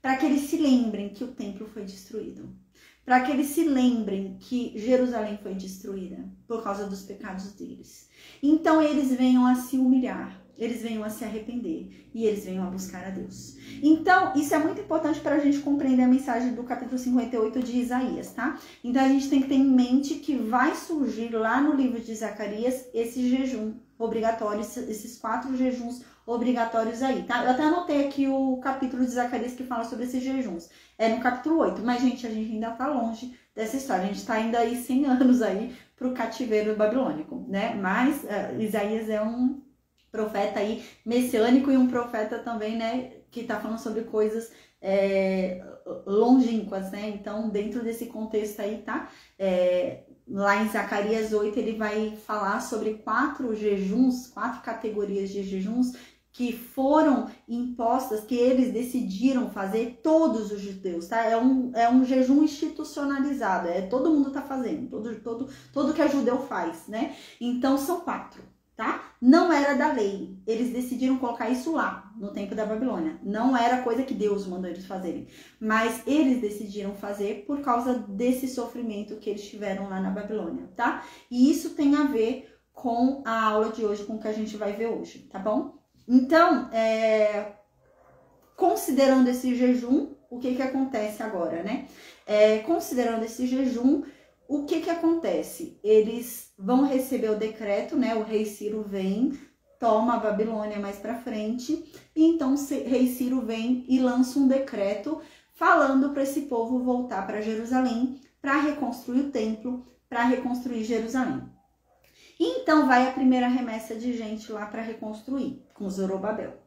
Para que eles se lembrem que o templo foi destruído. Para que eles se lembrem que Jerusalém foi destruída por causa dos pecados deles. Então eles venham a se humilhar, eles venham a se arrepender e eles venham a buscar a Deus. Então, isso é muito importante para a gente compreender a mensagem do capítulo 58 de Isaías, tá? Então, a gente tem que ter em mente que vai surgir lá no livro de Zacarias esse jejum obrigatório, esses 4 jejuns obrigatórios aí, tá? Eu até anotei aqui o capítulo de Zacarias que fala sobre esses jejuns. É no capítulo 8, mas, gente, a gente ainda tá longe dessa história. A gente tá ainda aí 100 anos aí pro cativeiro babilônico, né? Mas Isaías é um profeta aí messiânico e um profeta também, né, que tá falando sobre coisas longínquas, né? Então, dentro desse contexto aí, tá? Lá em Zacarias 8, ele vai falar sobre 4 jejuns, 4 categorias de jejuns que foram impostas, que eles decidiram fazer, todos os judeus, tá? É um jejum institucionalizado, todo mundo tá fazendo, todo que é judeu faz, né? Então, são 4, tá? Não era da lei, eles decidiram colocar isso lá, no tempo da Babilônia. Não era coisa que Deus mandou eles fazerem, mas eles decidiram fazer por causa desse sofrimento que eles tiveram lá na Babilônia, tá? E isso tem a ver com a aula de hoje, com o que a gente vai ver hoje, tá bom? Então, considerando esse jejum, o que acontece agora, né? Considerando esse jejum, o que acontece? Eles vão receber o decreto, né? O rei Ciro vem, toma a Babilônia mais pra frente, e então o rei Ciro vem e lança um decreto falando para esse povo voltar para Jerusalém, para reconstruir o templo, para reconstruir Jerusalém. E então vai a primeira remessa de gente lá para reconstruir, com Zorobabel.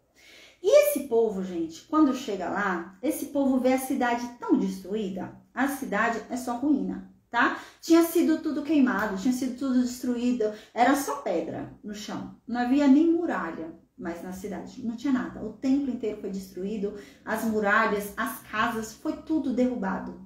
E esse povo, gente, quando chega lá, esse povo vê a cidade tão destruída, a cidade é só ruína, tá? Tinha sido tudo queimado, tinha sido tudo destruído, era só pedra no chão, não havia nem muralha mais na cidade, não tinha nada. O templo inteiro foi destruído, as muralhas, as casas, foi tudo derrubado.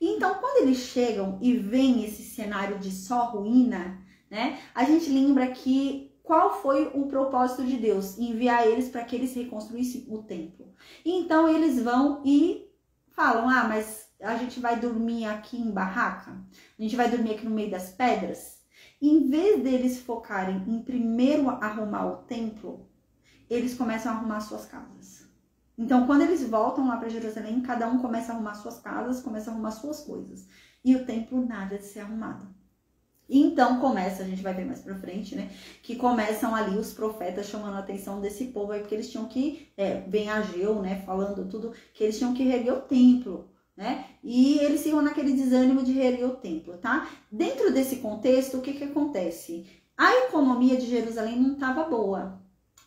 E então, quando eles chegam e veem esse cenário de só ruína, né, a gente lembra que qual foi o propósito de Deus? Enviar eles para que eles reconstruíssem o templo. E então eles vão e falam, mas a gente vai dormir aqui em barraca? A gente vai dormir aqui no meio das pedras? E em vez deles focarem em primeiro arrumar o templo, eles começam a arrumar suas casas. Então, quando eles voltam lá para Jerusalém, cada um começa a arrumar suas casas, começa a arrumar suas coisas. E o templo nada de ser arrumado. Então começa, a gente vai ver mais pra frente, né? Que começam ali os profetas chamando a atenção desse povo aí, porque eles tinham que, vem Ageu, né, falando tudo, que eles tinham que reerguer o templo, né? E eles ficam naquele desânimo de reerguer o templo, tá? Dentro desse contexto, o que que acontece? A economia de Jerusalém não estava boa.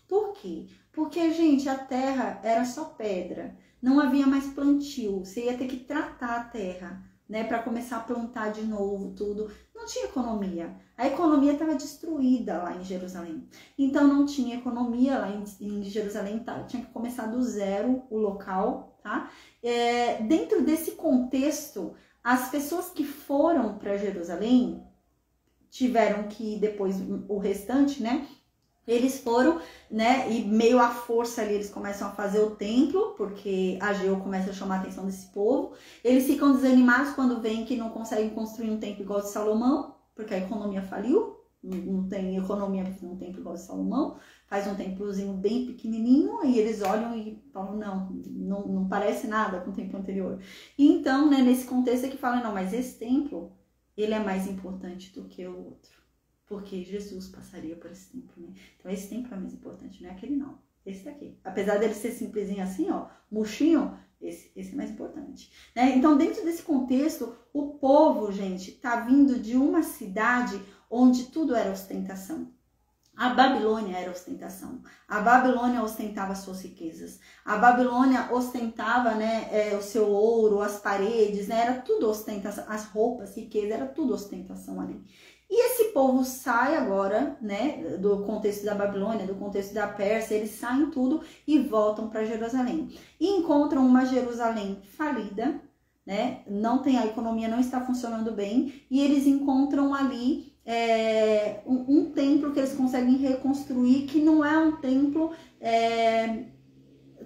Por quê? Porque, gente, a terra era só pedra, não havia mais plantio, você ia ter que tratar a terra, né, para começar a plantar de novo tudo. Não tinha economia. A economia estava destruída lá em Jerusalém. Então não tinha economia lá em Jerusalém, tá? Tinha que começar do zero o local, tá? Dentro desse contexto, as pessoas que foram para Jerusalém tiveram que, depois o restante, né? Eles foram, né, e meio à força ali eles começam a fazer o templo, porque Ageu começa a chamar a atenção desse povo. Eles ficam desanimados quando veem que não conseguem construir um templo igual de Salomão, porque a economia faliu, não tem economia para fazer um templo igual de Salomão, faz um templozinho bem pequenininho, e eles olham e falam, não parece nada com o templo anterior. E então, né, nesse contexto é que falam, não, mas esse templo, ele é mais importante do que o outro. Porque Jesus passaria por esse templo, né? Então esse templo é mais importante, não é aquele não. Esse daqui. Apesar dele ser simplesinho assim, ó, murchinho, esse é mais importante, né? Então dentro desse contexto, o povo, gente, tá vindo de uma cidade onde tudo era ostentação. A Babilônia era ostentação. A Babilônia ostentava suas riquezas. A Babilônia ostentava, né, o seu ouro, as paredes, né? Era tudo ostentação. As roupas, riqueza, era tudo ostentação ali. E esse povo sai agora, né, do contexto da Babilônia, do contexto da Pérsia, eles saem tudo e voltam para Jerusalém. E encontram uma Jerusalém falida, né, não tem, a economia não está funcionando bem, e eles encontram ali um templo que eles conseguem reconstruir, que não é um templo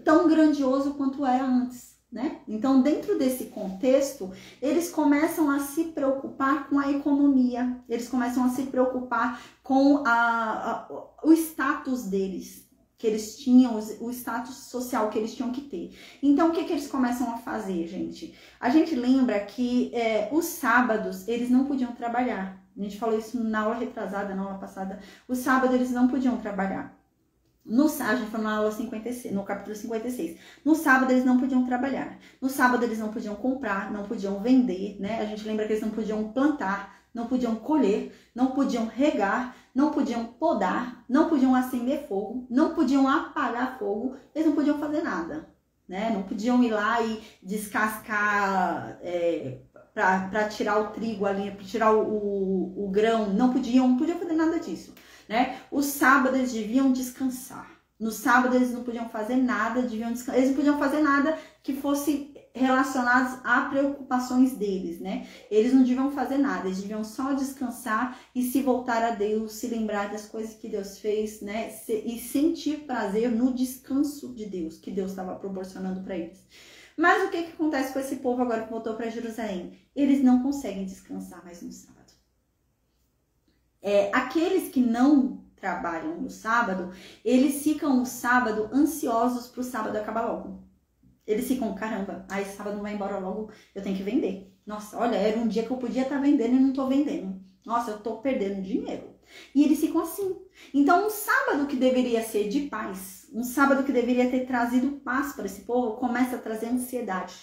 tão grandioso quanto era antes. Né? Então, dentro desse contexto, eles começam a se preocupar com a economia, eles começam a se preocupar com o status deles, que eles tinham, o status social que eles tinham que ter. Então, o que eles começam a fazer, gente? A gente lembra que os sábados, eles não podiam trabalhar. A gente falou isso na aula retrasada, na aula passada. Os sábados, eles não podiam trabalhar. A gente falou na aula 56, no capítulo 56. No sábado eles não podiam trabalhar. No sábado eles não podiam comprar, não podiam vender, né? A gente lembra que eles não podiam plantar, não podiam colher, não podiam regar, não podiam podar, não podiam acender fogo, não podiam apagar fogo, eles não podiam fazer nada, né? Não podiam ir lá e descascar para tirar o trigo ali, para tirar o grão, não podiam fazer nada disso. Né? Os sábados eles deviam descansar. No sábado eles não podiam fazer nada, eles não podiam fazer nada que fosse relacionado a preocupações deles, né? Eles não deviam fazer nada, eles deviam só descansar e se voltar a Deus, se lembrar das coisas que Deus fez, né? E sentir prazer no descanso de Deus, que Deus estava proporcionando para eles. Mas o que acontece com esse povo agora que voltou para Jerusalém? Eles não conseguem descansar mais no sábado. Aqueles que não trabalham no sábado, eles ficam no sábado ansiosos para o sábado acabar logo. Eles ficam, caramba, esse sábado não vai embora logo, eu tenho que vender. Nossa, olha, era um dia que eu podia estar vendendo e não estou vendendo. Nossa, eu estou perdendo dinheiro. E eles ficam assim. Então, um sábado que deveria ser de paz, um sábado que deveria ter trazido paz para esse povo, começa a trazer ansiedade.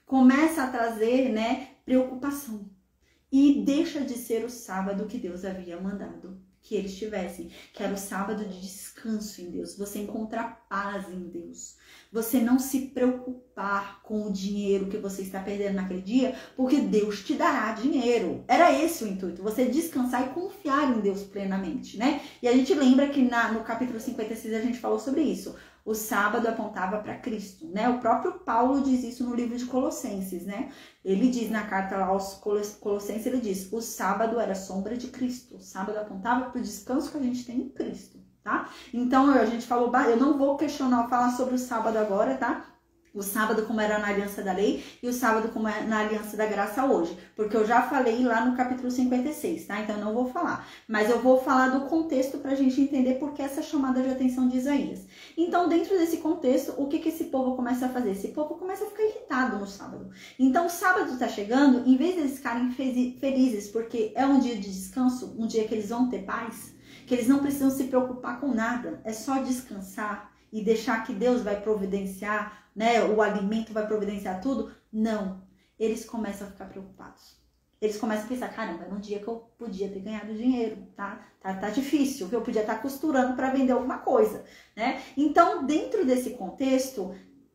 Começa a trazer, né, preocupação. E deixa de ser o sábado que Deus havia mandado que eles tivessem, que era o sábado de descanso em Deus, você encontrar paz em Deus, você não se preocupar com o dinheiro que você está perdendo naquele dia, porque Deus te dará dinheiro. Era esse o intuito, você descansar e confiar em Deus plenamente, né? E a gente lembra que no capítulo 56 a gente falou sobre isso. O sábado apontava para Cristo, né? O próprio Paulo diz isso no livro de Colossenses, né? Ele diz na carta lá aos Colossenses, ele diz, o sábado era sombra de Cristo. O sábado apontava para o descanso que a gente tem em Cristo, tá? Então, a gente falou, eu não vou falar sobre o sábado agora, tá? O sábado como era na aliança da lei e o sábado como é na aliança da graça hoje. Porque eu já falei lá no capítulo 56, tá? Então eu não vou falar. Mas eu vou falar do contexto pra gente entender por que essa chamada de atenção de Isaías. Então, dentro desse contexto, o que esse povo começa a fazer? Esse povo começa a ficar irritado no sábado. Então, o sábado tá chegando, em vez deles ficarem felizes, porque é um dia de descanso, um dia que eles vão ter paz, que eles não precisam se preocupar com nada, é só descansar e deixar que Deus vai providenciar, né, o alimento vai providenciar tudo. Não, eles começam a ficar preocupados. Eles começam a pensar, caramba, era um dia que eu podia ter ganhado dinheiro, tá difícil, eu podia estar costurando para vender alguma coisa, né? Então, dentro desse contexto,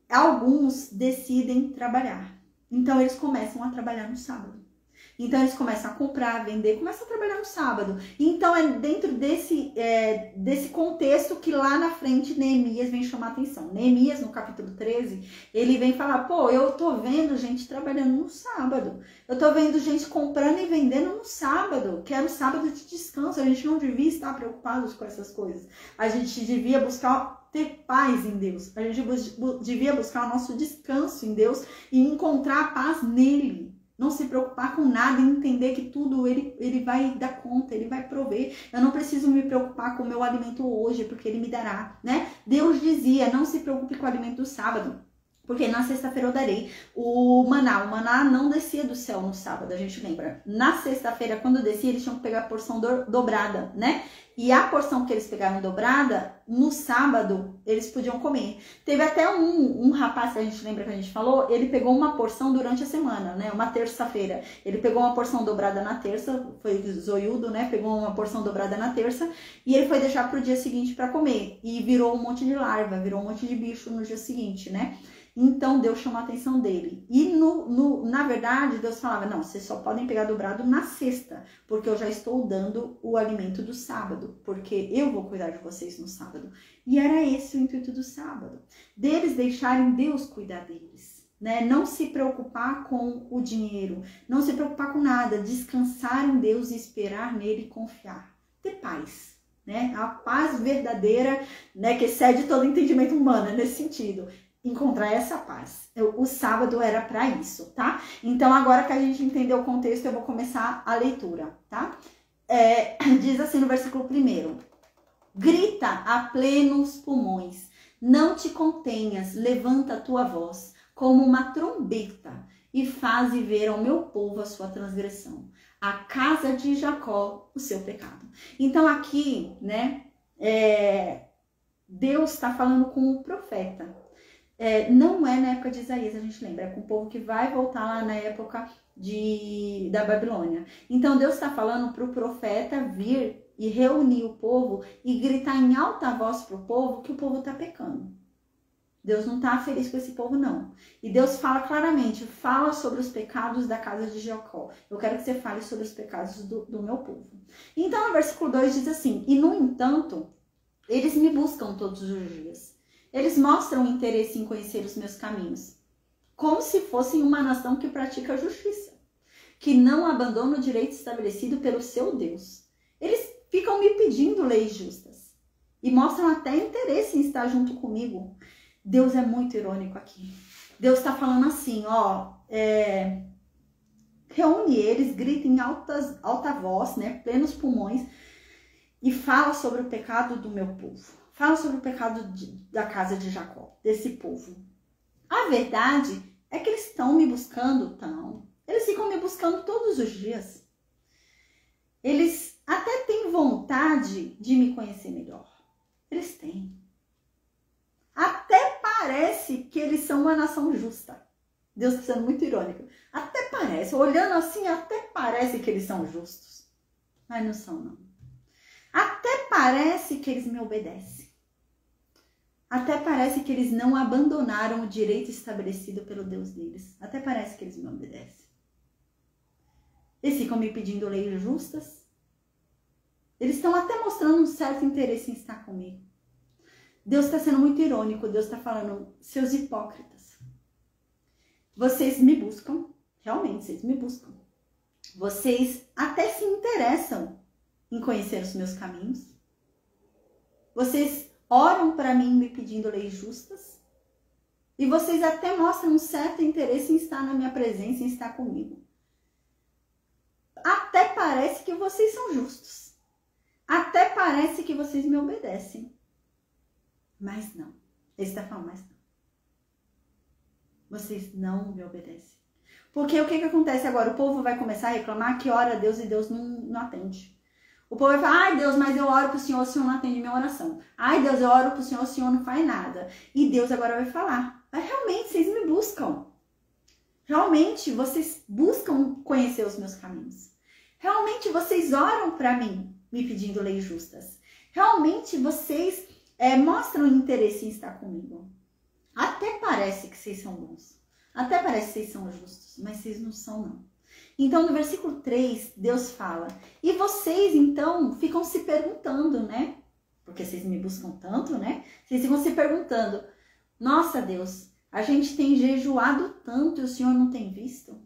alguns decidem trabalhar. Então, eles começam a trabalhar no sábado. Então, eles começam a comprar, vender, começam a trabalhar no sábado. Então, é dentro desse contexto que lá na frente Neemias vem chamar a atenção. Neemias, no capítulo 13, ele vem falar, pô, eu tô vendo gente trabalhando no sábado. Eu tô vendo gente comprando e vendendo no sábado, que era o sábado de descanso. A gente não devia estar preocupados com essas coisas. A gente devia buscar ter paz em Deus. A gente devia buscar o nosso descanso em Deus e encontrar a paz nele. Não se preocupar com nada e entender que tudo ele vai dar conta, ele vai prover. Eu não preciso me preocupar com o meu alimento hoje, porque ele me dará, né? Deus dizia, não se preocupe com o alimento do sábado, porque na sexta-feira eu darei o maná não descia do céu no sábado, a gente lembra. Na sexta-feira, quando descia, eles tinham que pegar a porção dobrada, né? E a porção que eles pegaram dobrada, no sábado, eles podiam comer. Teve até um rapaz, que a gente lembra que a gente falou, ele pegou uma porção durante a semana, né? Uma terça-feira. Ele pegou uma porção dobrada na terça, foi zoiudo, né? Pegou uma porção dobrada na terça e ele foi deixar pro dia seguinte para comer. E virou um monte de larva, virou um monte de bicho no dia seguinte, né? Então, Deus chamou a atenção dele. E, na verdade, Deus falava, não, vocês só podem pegar dobrado na sexta, porque eu já estou dando o alimento do sábado, porque eu vou cuidar de vocês no sábado. E era esse o intuito do sábado, deles deixarem Deus cuidar deles, né? Não se preocupar com o dinheiro, não se preocupar com nada, descansar em Deus e esperar nele e confiar. Ter paz, né? A paz verdadeira, né, que excede todo entendimento humano, nesse sentido. Encontrar essa paz. O sábado era para isso, tá? Então, agora que a gente entendeu o contexto, eu vou começar a leitura, tá? Diz assim no versículo 1: grita a plenos pulmões, não te contenhas, levanta a tua voz como uma trombeta e faze ver ao meu povo a sua transgressão, a casa de Jacó o seu pecado. Então, aqui, né, Deus está falando com o profeta. Não é na época de Isaías, a gente lembra, é com o povo que vai voltar lá na época da Babilônia. Então Deus está falando para o profeta vir e reunir o povo e gritar em alta voz para o povo que o povo está pecando. Deus não está feliz com esse povo, não. E Deus fala claramente, fala sobre os pecados da casa de Jacó. Eu quero que você fale sobre os pecados do meu povo. Então no versículo 2 diz assim, e no entanto, eles me buscam todos os dias. Eles mostram interesse em conhecer os meus caminhos, como se fossem uma nação que pratica a justiça, que não abandona o direito estabelecido pelo seu Deus. Eles ficam me pedindo leis justas e mostram até interesse em estar junto comigo. Deus é muito irônico aqui. Deus está falando assim, reúne eles, grita em alta voz, né, plenos pulmões, e fala sobre o pecado do meu povo. Fala sobre o pecado da casa de Jacó, desse povo. A verdade é que eles estão me buscando, eles ficam me buscando todos os dias. Eles até têm vontade de me conhecer melhor. Eles têm. Até parece que eles são uma nação justa. Deus está sendo muito irônico. Até parece, olhando assim, até parece que eles são justos. Mas não são, não. Até parece que eles me obedecem. Até parece que eles não abandonaram o direito estabelecido pelo Deus deles. Até parece que eles me obedecem. Eles ficam me pedindo leis justas. Eles estão até mostrando um certo interesse em estar comigo. Deus está sendo muito irônico. Deus está falando, seus hipócritas. Vocês me buscam. Realmente, vocês me buscam. Vocês até se interessam em conhecer os meus caminhos. Vocês oram para mim me pedindo leis justas. E vocês até mostram um certo interesse em estar na minha presença, em estar comigo. Até parece que vocês são justos. Até parece que vocês me obedecem. Mas não. Ele está falando, mas não. Vocês não me obedecem. Porque o que acontece agora? O povo vai começar a reclamar que ora a Deus e Deus não atende. O povo vai falar, ai Deus, mas eu oro pro Senhor, o Senhor não atende minha oração. Ai Deus, eu oro pro Senhor, o Senhor não faz nada. E Deus agora vai falar, mas realmente vocês me buscam. Realmente vocês buscam conhecer os meus caminhos. Realmente vocês oram para mim, me pedindo leis justas. Realmente vocês mostram interesse em estar comigo. Até parece que vocês são bons. Até parece que vocês são justos, mas vocês não são, não. Então, no versículo 3, Deus fala, e vocês, então, ficam se perguntando, né? Porque vocês me buscam tanto, né? Vocês ficam se perguntando, nossa, Deus, a gente tem jejuado tanto e o Senhor não tem visto?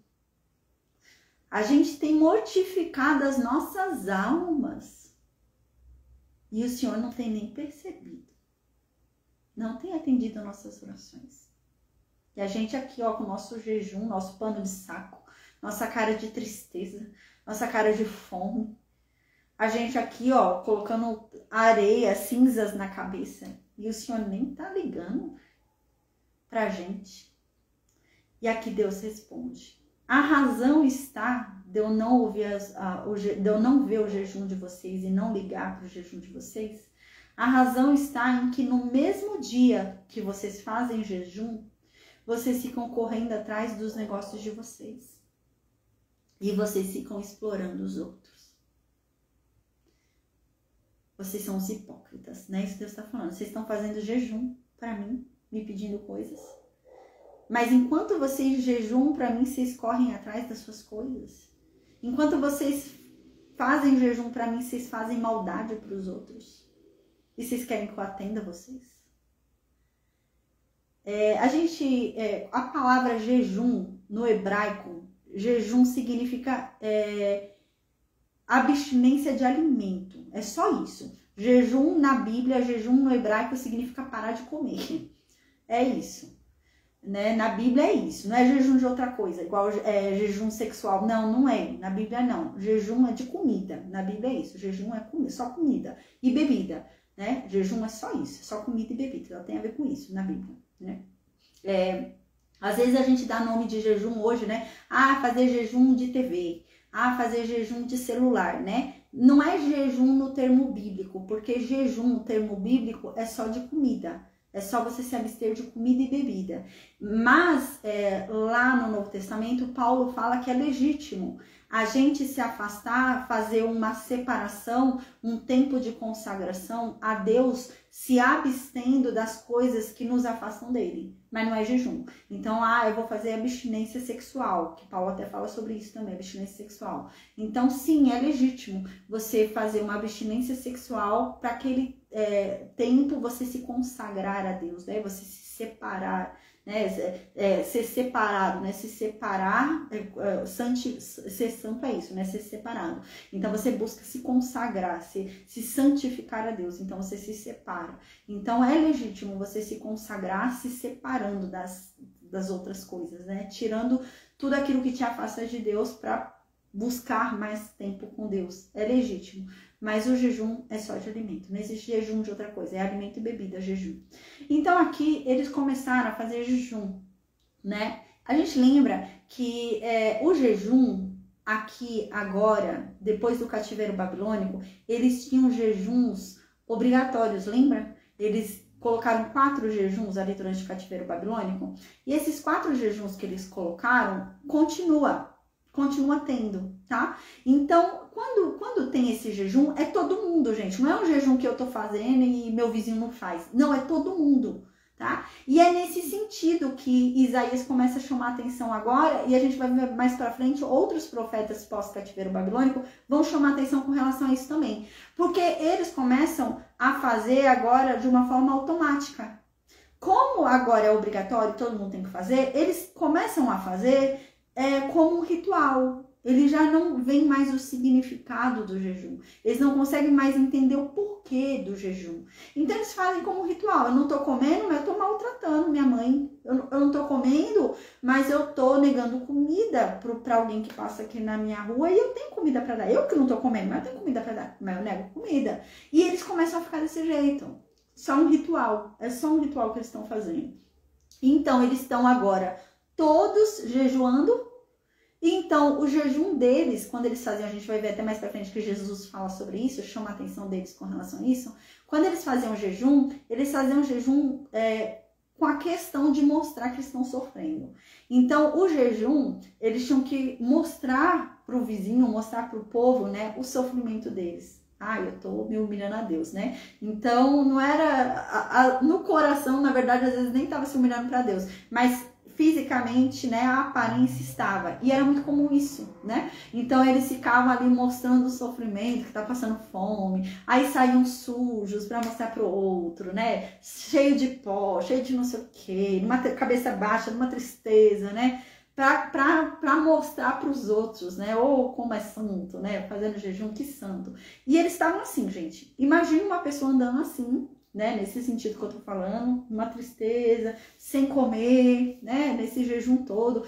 A gente tem mortificado as nossas almas e o Senhor não tem nem percebido. Não tem atendido as nossas orações. E a gente aqui, ó, com o nosso jejum, nosso pano de saco, nossa cara de tristeza, nossa cara de fome. A gente aqui, ó, colocando areia, cinzas na cabeça. E o Senhor nem tá ligando pra gente. E aqui Deus responde. A razão está de eu não ver o jejum de vocês e não ligar para o jejum de vocês. A razão está em que no mesmo dia que vocês fazem jejum, vocês ficam correndo atrás dos negócios de vocês. E vocês ficam explorando os outros. Vocês são os hipócritas, né? Isso Deus está falando. Vocês estão fazendo jejum para mim, me pedindo coisas. Mas enquanto vocês jejuam para mim, vocês correm atrás das suas coisas. Enquanto vocês fazem jejum para mim, vocês fazem maldade para os outros. E vocês querem que eu atenda vocês? A palavra jejum no hebraico, jejum significa abstinência de alimento. É só isso. Jejum na Bíblia, jejum no hebraico significa parar de comer. É isso. Né? Na Bíblia é isso. Não é jejum de outra coisa, igual jejum sexual. Não, não é. Na Bíblia não. Jejum é de comida. Na Bíblia é isso. Jejum é comida, só comida. E bebida. Né? Jejum é só isso. Só comida e bebida. Ela tem a ver com isso na Bíblia. Né? Às vezes a gente dá nome de jejum hoje, né? Fazer jejum de TV. Fazer jejum de celular, né? Não é jejum no termo bíblico, porque jejum no termo bíblico é só de comida. É só você se abster de comida e bebida. Mas lá no Novo Testamento, Paulo fala que é legítimo a gente se afastar, fazer uma separação, um tempo de consagração a Deus, se abstendo das coisas que nos afastam dele. Mas não é jejum. Então, eu vou fazer abstinência sexual, que Paulo até fala sobre isso também, abstinência sexual. Então, sim, é legítimo você fazer uma abstinência sexual para aquele tempo você se consagrar a Deus, né? Você se separar, né? Ser separado, né? Se separar, ser santo é isso, né? Ser separado. Então você busca se consagrar, se santificar a Deus. Então você se separa. Então é legítimo você se consagrar, se separando das outras coisas, né? Tirando tudo aquilo que te afasta de Deus para buscar mais tempo com Deus. É legítimo. Mas o jejum é só de alimento. Não existe jejum de outra coisa. É alimento e bebida, jejum. Então aqui eles começaram a fazer jejum, né? A gente lembra que o jejum aqui agora, depois do cativeiro babilônico, eles tinham jejuns obrigatórios, lembra? Eles colocaram 4 jejuns ali durante o cativeiro babilônico. E esses 4 jejuns que eles colocaram, continua tendo, tá? Então, quando tem esse jejum, é todo mundo, gente. Não é um jejum que eu tô fazendo e meu vizinho não faz. Não, é todo mundo, tá? E é nesse sentido que Isaías começa a chamar a atenção agora, e a gente vai ver mais pra frente, outros profetas pós-cativeiro babilônico vão chamar a atenção com relação a isso também. Porque eles começam a fazer agora de uma forma automática. Como agora é obrigatório, todo mundo tem que fazer, eles começam a fazer como um ritual. Eles já não veem mais o significado do jejum. Eles não conseguem mais entender o porquê do jejum. Então eles fazem como ritual. Eu não tô comendo, mas eu tô maltratando minha mãe. Eu não tô comendo, mas eu tô negando comida para alguém que passa aqui na minha rua e eu tenho comida para dar. Eu que não tô comendo, mas eu tenho comida para dar. Mas eu nego comida. E eles começam a ficar desse jeito. Só um ritual. É só um ritual que eles estão fazendo. Então eles estão agora todos jejuando. Então, o jejum deles, quando eles faziam, a gente vai ver até mais pra frente que Jesus fala sobre isso, chama a atenção deles com relação a isso. Quando eles faziam jejum, eles faziam jejum com a questão de mostrar que eles estão sofrendo. Então, o jejum, eles tinham que mostrar pro vizinho, mostrar pro povo, né, o sofrimento deles. Eu tô me humilhando a Deus, né? Então, não era... no coração, na verdade, às vezes nem tava se humilhando pra Deus, mas fisicamente, né, a aparência estava. E era muito comum isso, né? Então, eles ficavam ali mostrando o sofrimento, que tá passando fome. Aí saíam sujos para mostrar pro outro, né? Cheio de pó, cheio de não sei o quê, numa cabeça baixa, numa tristeza, né? Pra mostrar para os outros, né? Ou como é santo, né? Fazendo jejum, que santo. E eles estavam assim, gente. Imagina uma pessoa andando assim, né, nesse sentido que eu tô falando, uma tristeza, sem comer, né, nesse jejum todo.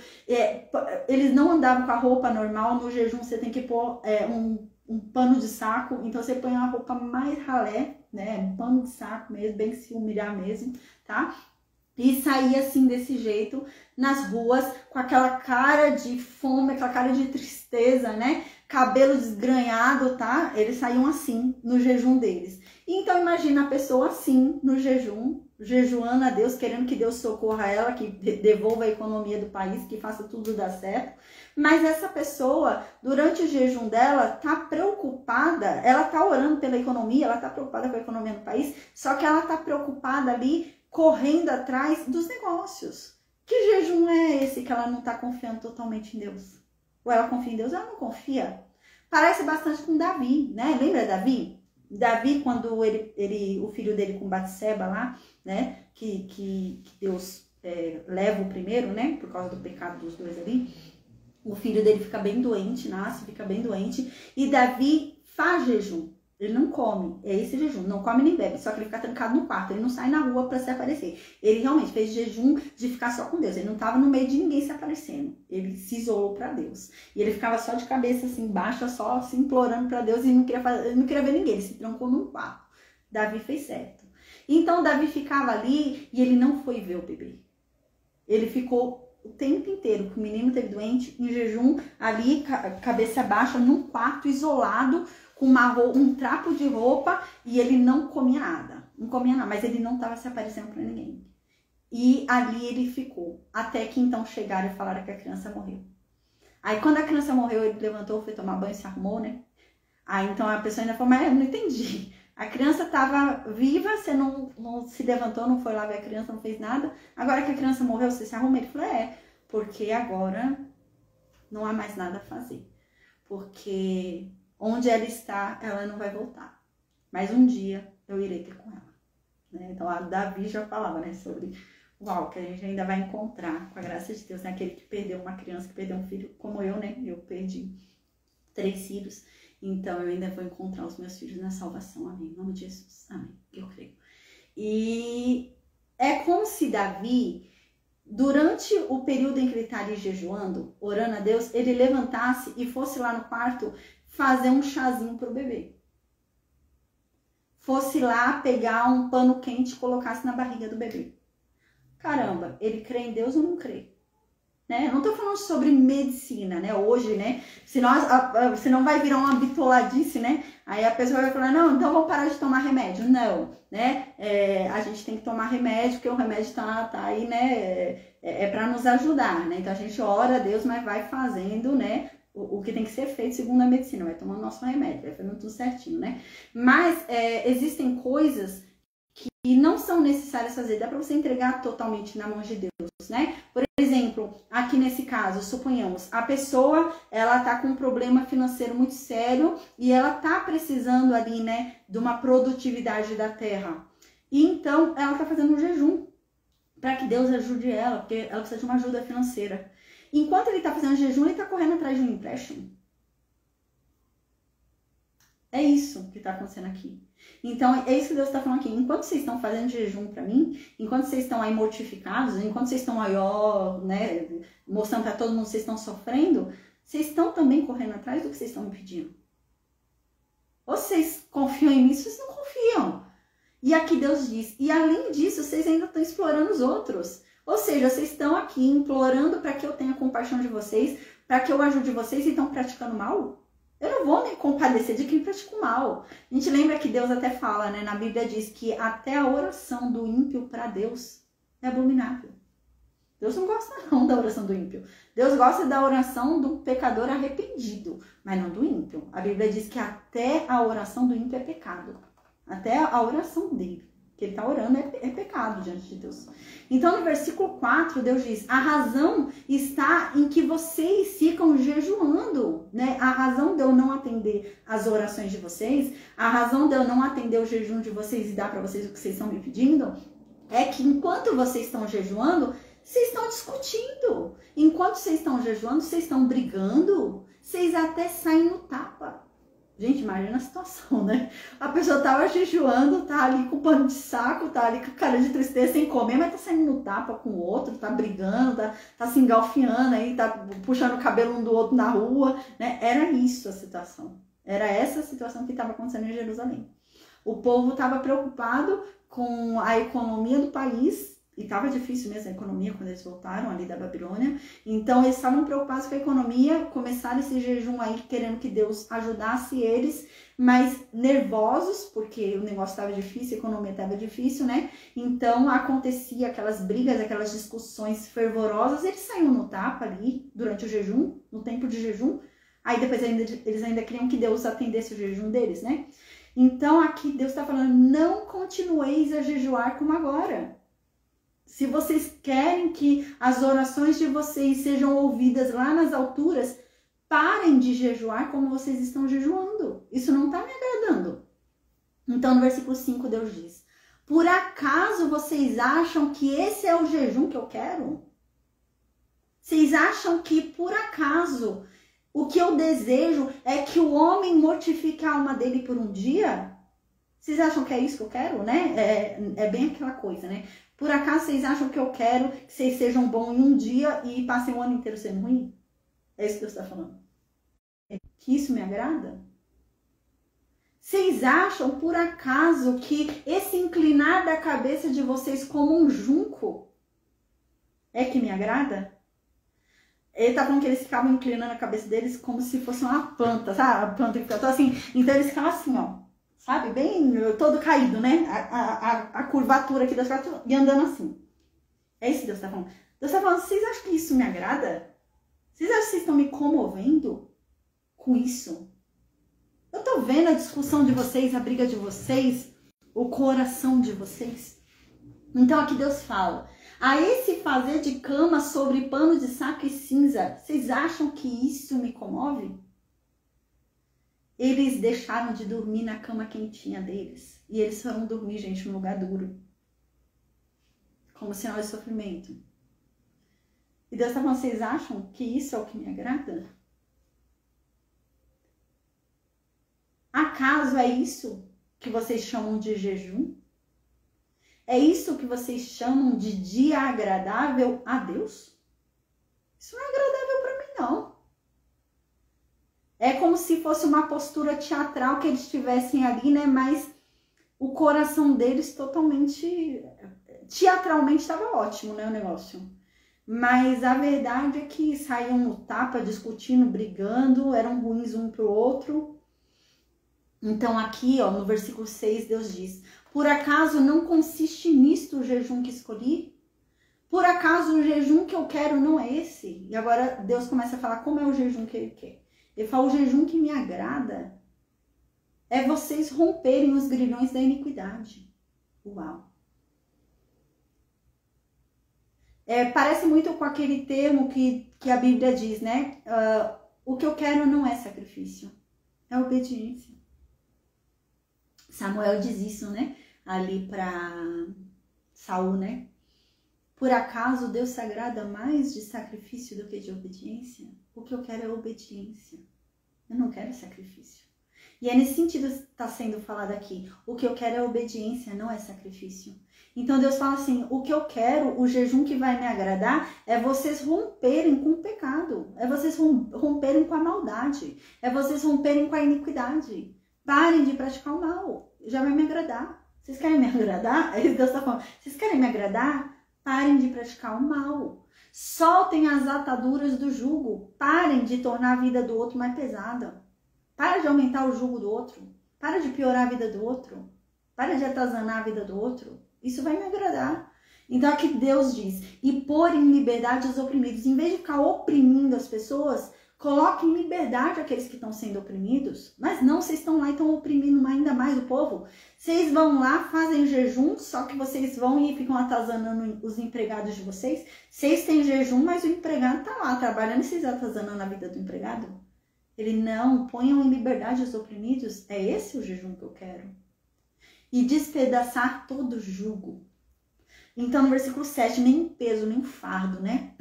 Eles não andavam com a roupa normal, no jejum você tem que pôr um pano de saco, então você põe uma roupa mais ralé, né, um pano de saco mesmo, bem se humilhar mesmo, tá? E saía assim, desse jeito, nas ruas, com aquela cara de fome, aquela cara de tristeza, né, cabelo desgranhado, tá? Eles saíam assim, no jejum deles. Então, imagina a pessoa assim, no jejum, jejuando a Deus, querendo que Deus socorra ela, que devolva a economia do país, que faça tudo dar certo. Mas essa pessoa, durante o jejum dela, tá preocupada, ela tá orando pela economia, ela tá preocupada com a economia do país, só que ela tá preocupada ali, correndo atrás dos negócios. Que jejum é esse que ela não tá confiando totalmente em Deus? Ou ela confia em Deus, ela não confia. Parece bastante com Davi, né? Lembra Davi? Davi, quando o filho dele com Batseba lá, né, que Deus leva o primeiro, né, por causa do pecado dos dois ali, o filho dele fica bem doente, nasce, fica bem doente, e Davi faz jejum, ele não come, é esse jejum, não come nem bebe, só que ele fica trancado no quarto, ele não sai na rua para se aparecer, ele realmente fez jejum de ficar só com Deus, ele não estava no meio de ninguém se aparecendo, ele se isolou para Deus, e ele ficava só de cabeça assim baixa, só se implorando para Deus, e não queria ver ninguém, ele se trancou num quarto. Davi fez certo. Então Davi ficava ali e ele não foi ver o bebê, ele ficou o tempo inteiro, que o menino teve doente, em jejum, ali, cabeça baixa, num quarto isolado, com um trapo de roupa, e ele não comia nada, mas ele não estava se aparecendo para ninguém. E ali ele ficou, até que então chegaram e falaram que a criança morreu. Aí quando a criança morreu, ele levantou, foi tomar banho, se arrumou, né? Aí então a pessoa ainda falou, mas eu não entendi. A criança estava viva, você não se levantou, não foi lá ver a criança, não fez nada. Agora que a criança morreu, você se arrumou? Ele falou, porque agora não há mais nada a fazer. Porque onde ela está, ela não vai voltar. Mas um dia eu irei ter com ela. Né? Então, a Davi já falava, né, sobre que a gente ainda vai encontrar, com a graça de Deus, né? Aquele que perdeu uma criança, que perdeu um filho, como eu, né? Eu perdi 3 filhos. Então, eu ainda vou encontrar os meus filhos na salvação. Amém. Em nome de Jesus. Amém. Eu creio. E é como se Davi, durante o período em que ele está ali jejuando, orando a Deus, ele levantasse e fosse lá no quarto fazer um chazinho pro bebê. Fosse lá pegar um pano quente e colocasse na barriga do bebê. Caramba, ele crê em Deus ou não crê? Né? Eu não tô falando sobre medicina, né? Hoje, né? Senão vai virar uma bitoladice, né? Aí a pessoa vai falar, não, então vou parar de tomar remédio. Não, né? A gente tem que tomar remédio, porque o remédio tá aí, né? É para nos ajudar, né? Então a gente ora a Deus, mas vai fazendo, né? O que tem que ser feito segundo a medicina, vai tomando nosso remédio, vai fazendo tudo certinho, né? Mas existem coisas que não são necessárias fazer, dá para você entregar totalmente na mão de Deus, né? Por exemplo, aqui nesse caso, suponhamos, a pessoa, ela tá com um problema financeiro muito sério e ela tá precisando ali, né, de uma produtividade da terra. E então, ela tá fazendo um jejum. para que Deus ajude ela, porque ela precisa de uma ajuda financeira. Enquanto ele está fazendo jejum, ele está correndo atrás de um empréstimo. É isso que está acontecendo aqui. Então, é isso que Deus está falando aqui. Enquanto vocês estão fazendo jejum para mim, enquanto vocês estão aí mortificados, enquanto vocês estão aí, ó, né, mostrando para todo mundo que vocês estão sofrendo, vocês estão também correndo atrás do que vocês estão me pedindo. Ou vocês confiam em mim, ou vocês não confiam. E aqui Deus diz, e além disso, vocês ainda estão explorando os outros. Ou seja, vocês estão aqui implorando para que eu tenha compaixão de vocês, para que eu ajude vocês e estão praticando mal? Eu não vou me compadecer de quem pratica o mal. A gente lembra que Deus até fala, né? Na Bíblia diz que até a oração do ímpio para Deus é abominável. Deus não gosta não da oração do ímpio. Deus gosta da oração do pecador arrependido, mas não do ímpio. A Bíblia diz que até a oração do ímpio é pecado. Até a oração dele, que ele está orando, é pecado diante de Deus. Então, no versículo 4, Deus diz, a razão está em que vocês ficam jejuando, né? A razão de eu não atender as orações de vocês, a razão de eu não atender o jejum de vocês e dar para vocês o que vocês estão me pedindo, é que enquanto vocês estão jejuando, vocês estão discutindo. Enquanto vocês estão jejuando, vocês estão brigando, vocês até saem no tapa. Gente, imagina a situação, né? A pessoa tava jejuando, tá ali com pano de saco, tá ali com cara de tristeza sem comer, mas tá saindo no tapa com o outro, tá brigando, tá se engalfiando aí, tá puxando o cabelo um do outro na rua, né? Era isso a situação. Era essa a situação que estava acontecendo em Jerusalém. O povo estava preocupado com a economia do país, e estava difícil mesmo a economia quando eles voltaram ali da Babilônia. Então eles estavam preocupados com a economia, começaram esse jejum aí querendo que Deus ajudasse eles, mas nervosos, porque o negócio estava difícil, a economia estava difícil, né? Então acontecia aquelas brigas, aquelas discussões fervorosas, eles saíam no tapa ali durante o jejum, no tempo de jejum. Aí depois eles ainda queriam que Deus atendesse o jejum deles, né? Então aqui Deus está falando, não continueis a jejuar como agora. Se vocês querem que as orações de vocês sejam ouvidas lá nas alturas, parem de jejuar como vocês estão jejuando. Isso não está me agradando. Então, no versículo 5, Deus diz, por acaso vocês acham que esse é o jejum que eu quero? Vocês acham que, por acaso, o que eu desejo é que o homem mortifique a alma dele por um dia? Vocês acham que é isso que eu quero, né? É bem aquela coisa, né? Por acaso vocês acham que eu quero que vocês sejam bons em um dia e passem o ano inteiro sendo ruim? É isso que Deus está falando. É que isso me agrada? Vocês acham, por acaso, que esse inclinar da cabeça de vocês como um junco é que me agrada? Ele está falando que eles ficavam inclinando a cabeça deles como se fosse uma planta, sabe? A planta que fica assim. Então eles ficavam assim, ó. Sabe? Bem todo caído, né? A curvatura aqui das costas e andando assim. É isso que Deus está falando. Deus está falando, vocês acham que isso me agrada? Vocês acham que vocês estão me comovendo com isso? Eu estou vendo a discussão de vocês, a briga de vocês, o coração de vocês. Então aqui Deus fala, a esse fazer de cama sobre pano de saco e cinza, vocês acham que isso me comove? Eles deixaram de dormir na cama quentinha deles. E eles foram dormir, gente, num lugar duro. Como sinal de sofrimento. E Deus está falando, vocês acham que isso é o que me agrada? Acaso é isso que vocês chamam de jejum? É isso que vocês chamam de dia agradável a Deus? Isso não é agradável para mim, não. É como se fosse uma postura teatral que eles tivessem ali, né? Mas o coração deles totalmente... Teatralmente estava ótimo, né? O negócio. Mas a verdade é que saíam no tapa, discutindo, brigando, eram ruins um pro outro. Então aqui, ó, no versículo 6, Deus diz, por acaso não consiste nisto o jejum que escolhi? Por acaso o jejum que eu quero não é esse? E agora Deus começa a falar como é o jejum que ele quer. Ele fala, o jejum que me agrada é vocês romperem os grilhões da iniquidade. Uau! Parece muito com aquele termo que a Bíblia diz, né? O que eu quero não é sacrifício, é obediência. Samuel diz isso, né? Ali para Saul, né? Por acaso Deus se agrada mais de sacrifício do que de obediência? O que eu quero é obediência. Eu não quero sacrifício. E é nesse sentido que está sendo falado aqui. O que eu quero é obediência, não é sacrifício. Então Deus fala assim, o que eu quero, o jejum que vai me agradar, é vocês romperem com o pecado. É vocês romperem com a maldade. É vocês romperem com a iniquidade. Parem de praticar o mal. Já vai me agradar. Vocês querem me agradar? É isso que Deus está falando. Vocês querem me agradar? Parem de praticar o mal. Soltem as ataduras do jugo. Parem de tornar a vida do outro mais pesada. Para de aumentar o jugo do outro. Para de piorar a vida do outro. Para de atazanar a vida do outro. Isso vai me agradar. Então aqui Deus diz, e pôr em liberdade os oprimidos. Em vez de ficar oprimindo as pessoas, coloque em liberdade aqueles que estão sendo oprimidos. Mas não, vocês estão lá e estão oprimindo ainda mais o povo. Vocês vão lá, fazem jejum, só que vocês vão e ficam atazanando os empregados de vocês. Vocês têm jejum, mas o empregado está lá trabalhando e vocês atazanando a vida do empregado. Ele não, ponham em liberdade os oprimidos. É esse o jejum que eu quero. E despedaçar todo jugo. Então no versículo 7, nem peso, nem fardo, né?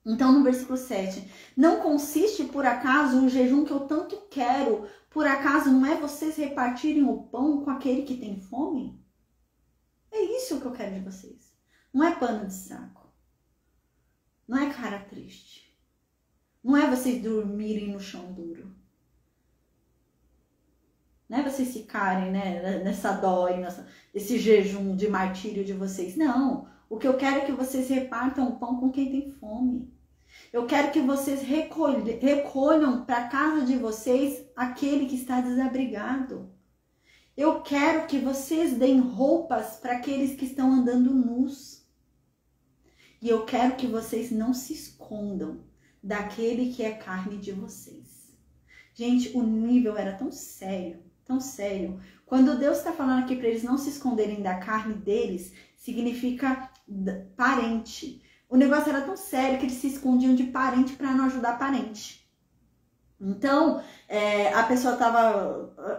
Então no versículo 7, não consiste por acaso o jejum que eu tanto quero, por acaso não é vocês repartirem o pão com aquele que tem fome? É isso que eu quero de vocês. Não é pano de saco. Não é cara triste. Não é vocês dormirem no chão duro. Não é vocês ficarem, né, nessa dó, nesse jejum de martírio de vocês. Não. O que eu quero é que vocês repartam o pão com quem tem fome. Eu quero que vocês recolham para a casa de vocês aquele que está desabrigado. Eu quero que vocês deem roupas para aqueles que estão andando nus. E eu quero que vocês não se escondam daquele que é carne de vocês. Gente, o nível era tão sério, tão sério. Quando Deus está falando aqui para eles não se esconderem da carne deles, significa parente. O negócio era tão sério que eles se escondiam de parente para não ajudar parente. Então, a pessoa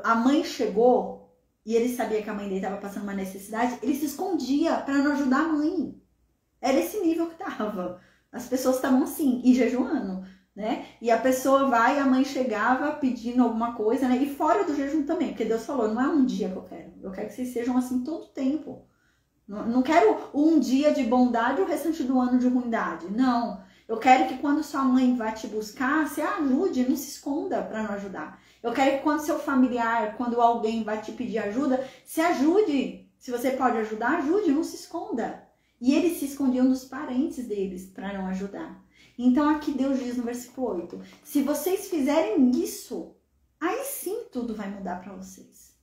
a mãe chegou e ele sabia que a mãe dele estava passando uma necessidade, ele se escondia para não ajudar a mãe. Era esse nível que estava. As pessoas estavam assim, e jejuando, né? E a pessoa vai, a mãe chegava pedindo alguma coisa, né? E fora do jejum também, porque Deus falou, não é um dia que eu quero que vocês sejam assim todo o tempo. Não quero um dia de bondade e o restante do ano de ruindade, não. Eu quero que quando sua mãe vai te buscar, você ajude, não se esconda para não ajudar. Eu quero que quando seu familiar, quando alguém vai te pedir ajuda, se ajude. Se você pode ajudar, ajude, não se esconda. E eles se escondiam dos parentes deles para não ajudar. Então aqui Deus diz no versículo 8, se vocês fizerem isso, aí sim tudo vai mudar para vocês.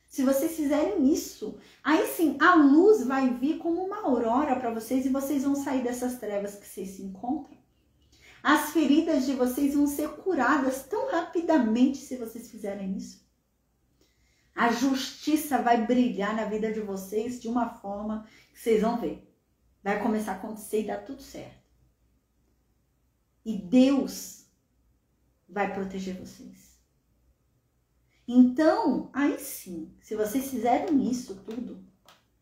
Se vocês fizerem isso, aí sim a luz vai vir como uma aurora para vocês e vocês vão sair dessas trevas que vocês se encontram. As feridas de vocês vão ser curadas tão rapidamente se vocês fizerem isso. A justiça vai brilhar na vida de vocês de uma forma que vocês vão ver. Vai começar a acontecer e dar tudo certo. E Deus vai proteger vocês. Então, aí sim, se vocês fizerem isso tudo,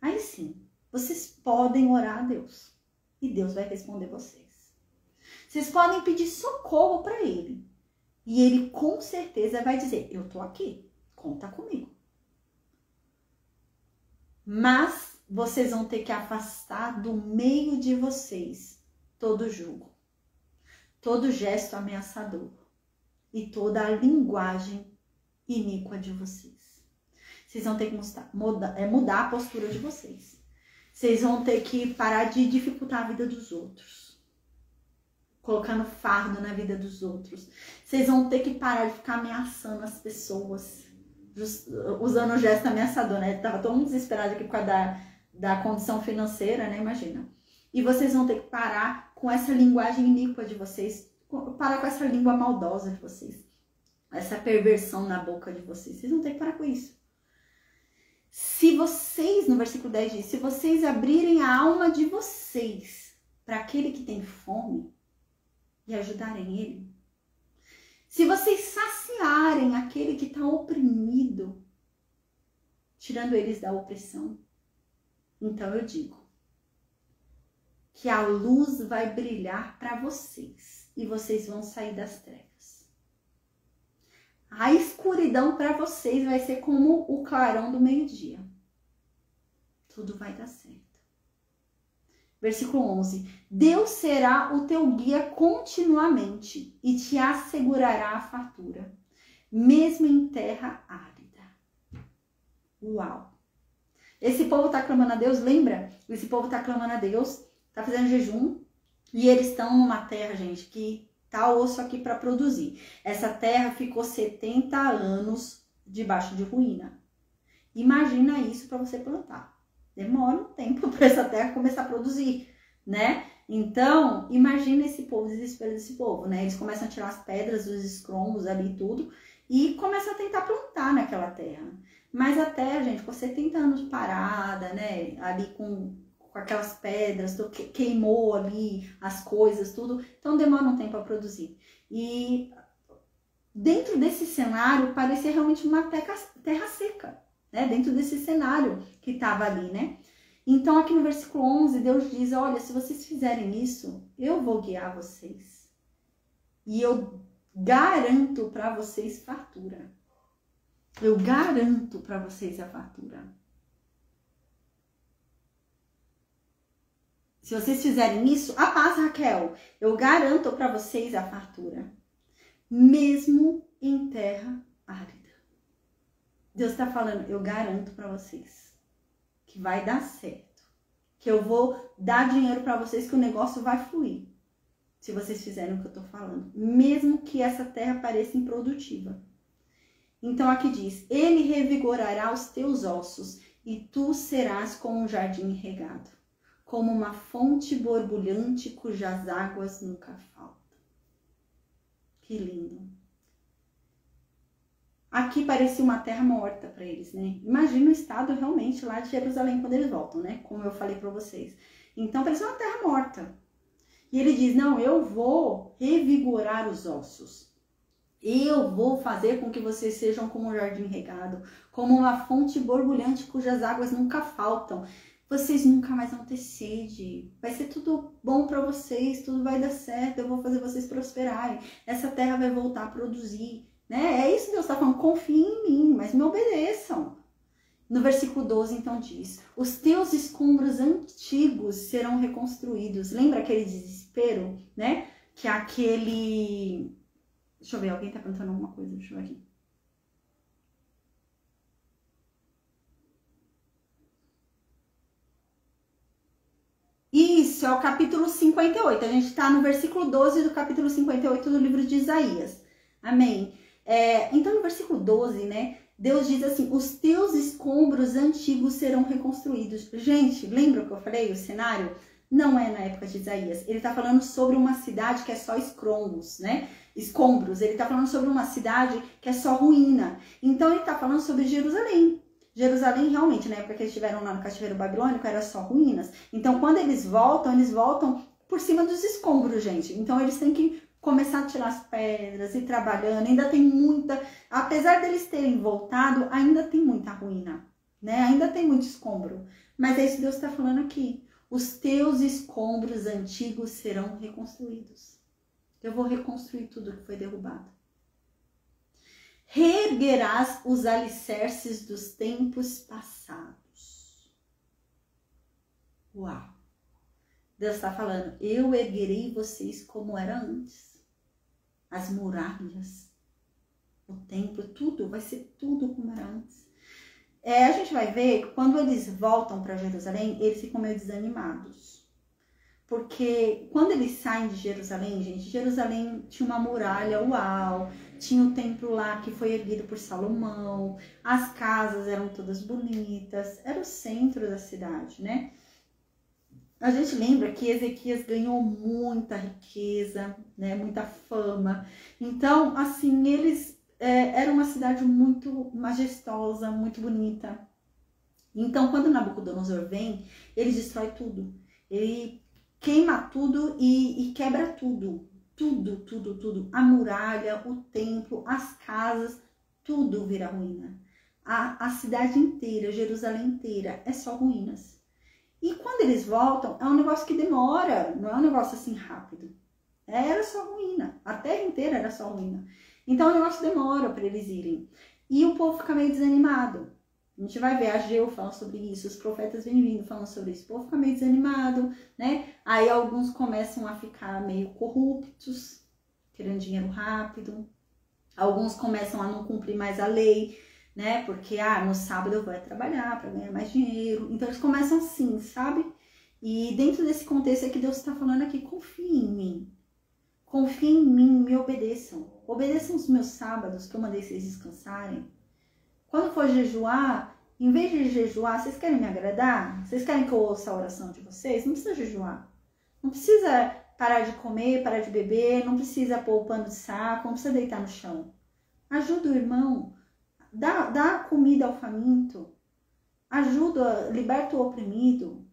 aí sim, vocês podem orar a Deus. E Deus vai responder vocês. Vocês podem pedir socorro para Ele. E Ele com certeza vai dizer, eu tô aqui, conta comigo. Mas vocês vão ter que afastar do meio de vocês todo jugo, todo gesto ameaçador e toda a linguagem iníqua de vocês. Vocês vão ter que mudar a postura de vocês. Vocês vão ter que parar de dificultar a vida dos outros, colocando fardo na vida dos outros. Vocês vão ter que parar de ficar ameaçando as pessoas, usando o gesto ameaçador, né? Tava todo mundo desesperado aqui por causa da condição financeira, né? Imagina. E vocês vão ter que parar com essa linguagem iníqua de vocês, parar com essa língua maldosa de vocês, essa perversão na boca de vocês. Vocês vão ter que parar com isso. Se vocês, no versículo 10 diz, se vocês abrirem a alma de vocês para aquele que tem fome e ajudarem ele, se vocês saciarem aquele que está oprimido, tirando eles da opressão, então eu digo, que a luz vai brilhar para vocês e vocês vão sair das trevas. A escuridão para vocês vai ser como o clarão do meio-dia. Tudo vai dar certo. Versículo 11. Deus será o teu guia continuamente e te assegurará a fartura, mesmo em terra árida. Uau! Esse povo está clamando a Deus, lembra? Esse povo está clamando a Deus, está fazendo jejum e eles estão numa terra, gente, que tá osso aqui para produzir. Essa terra ficou 70 anos debaixo de ruína. Imagina isso para você plantar. Demora um tempo para essa terra começar a produzir, né? Então, imagina esse povo, o desespero desse povo, né? Eles começam a tirar as pedras dos escombros ali e tudo e começam a tentar plantar naquela terra. Mas a terra, gente, ficou 70 anos parada, né? Ali com aquelas pedras, queimou ali as coisas, tudo. Então, demora um tempo a produzir. E dentro desse cenário, parecia realmente uma terra seca, né? Dentro desse cenário que estava ali, né? Então, aqui no versículo 11, Deus diz, olha, se vocês fizerem isso, eu vou guiar vocês. E eu garanto para vocês fartura. Eu garanto para vocês a fartura. Se vocês fizerem isso, a paz, Raquel, eu garanto para vocês a fartura. Mesmo em terra árida. Deus está falando, eu garanto para vocês que vai dar certo. Que eu vou dar dinheiro para vocês, que o negócio vai fluir. Se vocês fizerem o que eu estou falando. Mesmo que essa terra pareça improdutiva. Então aqui diz, ele revigorará os teus ossos e tu serás como um jardim regado, como uma fonte borbulhante cujas águas nunca faltam. Que lindo. Aqui parecia uma terra morta para eles, né? Imagina o estado realmente lá de Jerusalém quando eles voltam, né? Como eu falei para vocês. Então parecia uma terra morta. E ele diz, não, eu vou revigorar os ossos. Eu vou fazer com que vocês sejam como um jardim regado, como uma fonte borbulhante cujas águas nunca faltam. Vocês nunca mais vão ter sede. Vai ser tudo bom para vocês, tudo vai dar certo. Eu vou fazer vocês prosperarem. Essa terra vai voltar a produzir, né? É isso que Deus está falando. Confiem em mim, mas me obedeçam. No versículo 12, então, diz, os teus escombros antigos serão reconstruídos. Lembra aquele desespero, né? Que aquele... Deixa eu ver, alguém tá perguntando alguma coisa, deixa eu ver aqui. Isso, é o capítulo 58. A gente está no versículo 12 do capítulo 58 do livro de Isaías. Amém. Então, no versículo 12, né? Deus diz assim, os teus escombros antigos serão reconstruídos. Gente, lembra o que eu falei? O cenário não é na época de Isaías. Ele está falando sobre uma cidade que é só escombros, né? Escombros. Ele está falando sobre uma cidade que é só ruína. Então, ele está falando sobre Jerusalém. Jerusalém, realmente, na época que eles estiveram lá no cativeiro babilônico, era só ruínas. Então, quando eles voltam por cima dos escombros, gente. Então, eles têm que começar a tirar as pedras, ir trabalhando. Ainda tem muita... Apesar deles terem voltado, ainda tem muita ruína, né? Ainda tem muito escombro. Mas é isso que Deus está falando aqui. Os teus escombros antigos serão reconstruídos. Eu vou reconstruir tudo que foi derrubado. Reerguerás os alicerces dos tempos passados. Uau! Deus está falando, eu erguerei vocês como era antes. As muralhas, o templo, tudo, vai ser tudo como era antes. A gente vai ver que quando eles voltam para Jerusalém, eles ficam meio desanimados. Porque quando eles saem de Jerusalém, gente, Jerusalém tinha uma muralha, uau, tinha o templo lá que foi erguido por Salomão, as casas eram todas bonitas, era o centro da cidade, né? A gente lembra que Ezequias ganhou muita riqueza, né, muita fama. Então, assim, eles eram uma cidade muito majestosa, muito bonita. Então, quando Nabucodonosor vem, ele destrói tudo. Ele queima tudo e quebra tudo. Tudo. A muralha, o templo, as casas, tudo vira ruína. A cidade inteira, Jerusalém inteira, é só ruínas. E quando eles voltam, é um negócio que demora, não é um negócio assim rápido. Era só ruína, a terra inteira era só ruína. Então o negócio demora para eles irem. E o povo fica meio desanimado. A gente vai ver Ageu falando sobre isso, os profetas vêm vindo falando sobre isso. O povo fica meio desanimado, né? Aí alguns começam a ficar meio corruptos, querendo dinheiro rápido. Alguns começam a não cumprir mais a lei, né? Porque, no sábado eu vou trabalhar para ganhar mais dinheiro. Então eles começam assim, sabe? E dentro desse contexto é que Deus está falando aqui, confiem em mim. Confiem em mim, me obedeçam. Obedeçam os meus sábados que eu mandei vocês descansarem. Quando for jejuar, em vez de jejuar, vocês querem me agradar? Vocês querem que eu ouça a oração de vocês? Não precisa jejuar. Não precisa parar de comer, parar de beber, não precisa pôr o pano de saco, não precisa deitar no chão. Ajuda o irmão, dá comida ao faminto, liberta o oprimido,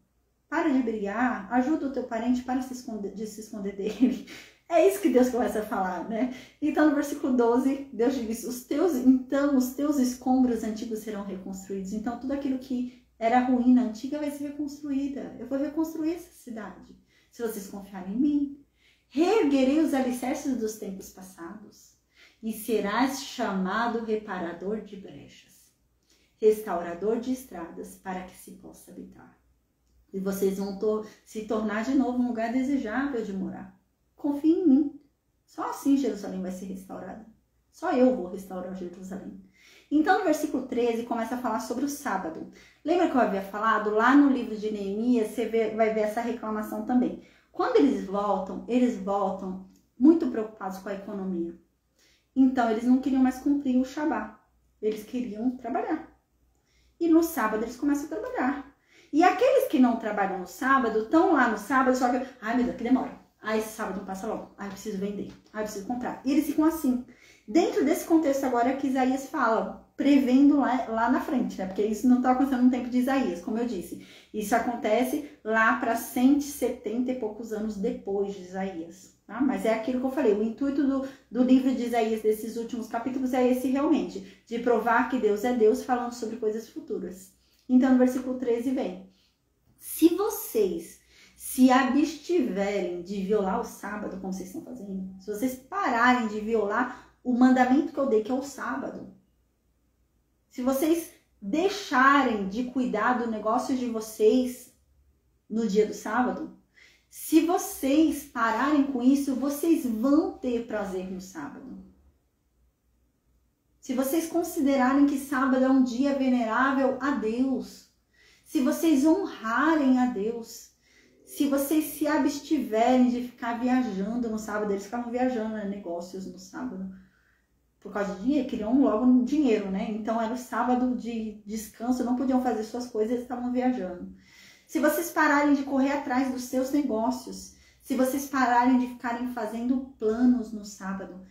para de brigar, ajuda o teu parente para de se esconder dele. É isso que Deus começa a falar, né? Então, no versículo 12, Deus diz, os teus escombros antigos serão reconstruídos. Então, tudo aquilo que era ruína antiga vai ser reconstruída. Eu vou reconstruir essa cidade. Se vocês confiarem em mim, reerguerei os alicerces dos tempos passados e serás chamado reparador de brechas, restaurador de estradas para que se possa habitar. E vocês vão se tornar de novo um lugar desejável de morar. Confie em mim. Só assim Jerusalém vai ser restaurada. Só eu vou restaurar Jerusalém. Então, no versículo 13, começa a falar sobre o sábado. Lembra que eu havia falado? Lá no livro de Neemias, você vai ver essa reclamação também. Quando eles voltam muito preocupados com a economia. Então, eles não queriam mais cumprir o Shabá. Eles queriam trabalhar. E no sábado, eles começam a trabalhar. E aqueles que não trabalham no sábado, estão lá no sábado, só que, meu Deus, que demora. Esse sábado não passa logo. Eu preciso vender. Eu preciso comprar. E eles ficam assim. Dentro desse contexto agora é que Isaías fala, prevendo lá na frente, né? Porque isso não está acontecendo no tempo de Isaías, como eu disse. Isso acontece lá para 170 e poucos anos depois de Isaías. Tá? Mas é aquilo que eu falei. O intuito do livro de Isaías, desses últimos capítulos, é esse realmente. De provar que Deus é Deus falando sobre coisas futuras. Então, no versículo 13 vem. Se vocês se abstiverem de violar o sábado, como vocês estão fazendo, se vocês pararem de violar o mandamento que eu dei, que é o sábado, se vocês deixarem de cuidar do negócio de vocês no dia do sábado, se vocês pararem com isso, vocês vão ter prazer no sábado. Se vocês considerarem que sábado é um dia venerável a Deus, se vocês honrarem a Deus, se vocês se abstiverem de ficar viajando no sábado, eles ficavam viajando, né, negócios no sábado, por causa de dinheiro, queriam logo dinheiro, né? Então era o sábado de descanso, não podiam fazer suas coisas, eles estavam viajando. Se vocês pararem de correr atrás dos seus negócios, se vocês pararem de ficarem fazendo planos no sábado,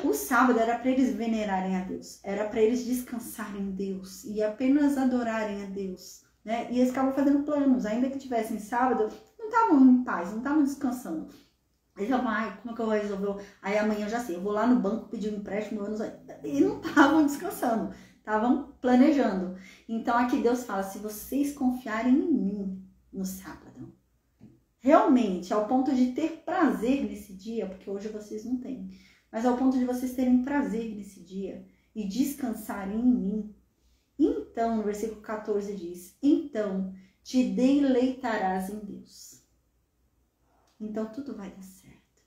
o sábado era para eles venerarem a Deus, era para eles descansarem em Deus e apenas adorarem a Deus. Né? E eles ficavam fazendo planos, ainda que tivessem sábado, não estavam em paz, não estavam descansando. Eles falavam, como é que eu vou resolver? Aí amanhã eu já sei, eu vou lá no banco pedir um empréstimo. E não estavam descansando, estavam planejando. Então aqui Deus fala, se vocês confiarem em mim no sábado, realmente ao ponto de ter prazer nesse dia, porque hoje vocês não têm, mas ao ponto de vocês terem prazer nesse dia e descansarem em mim, então, no versículo 14 diz, então te deleitarás em Deus. Então tudo vai dar certo.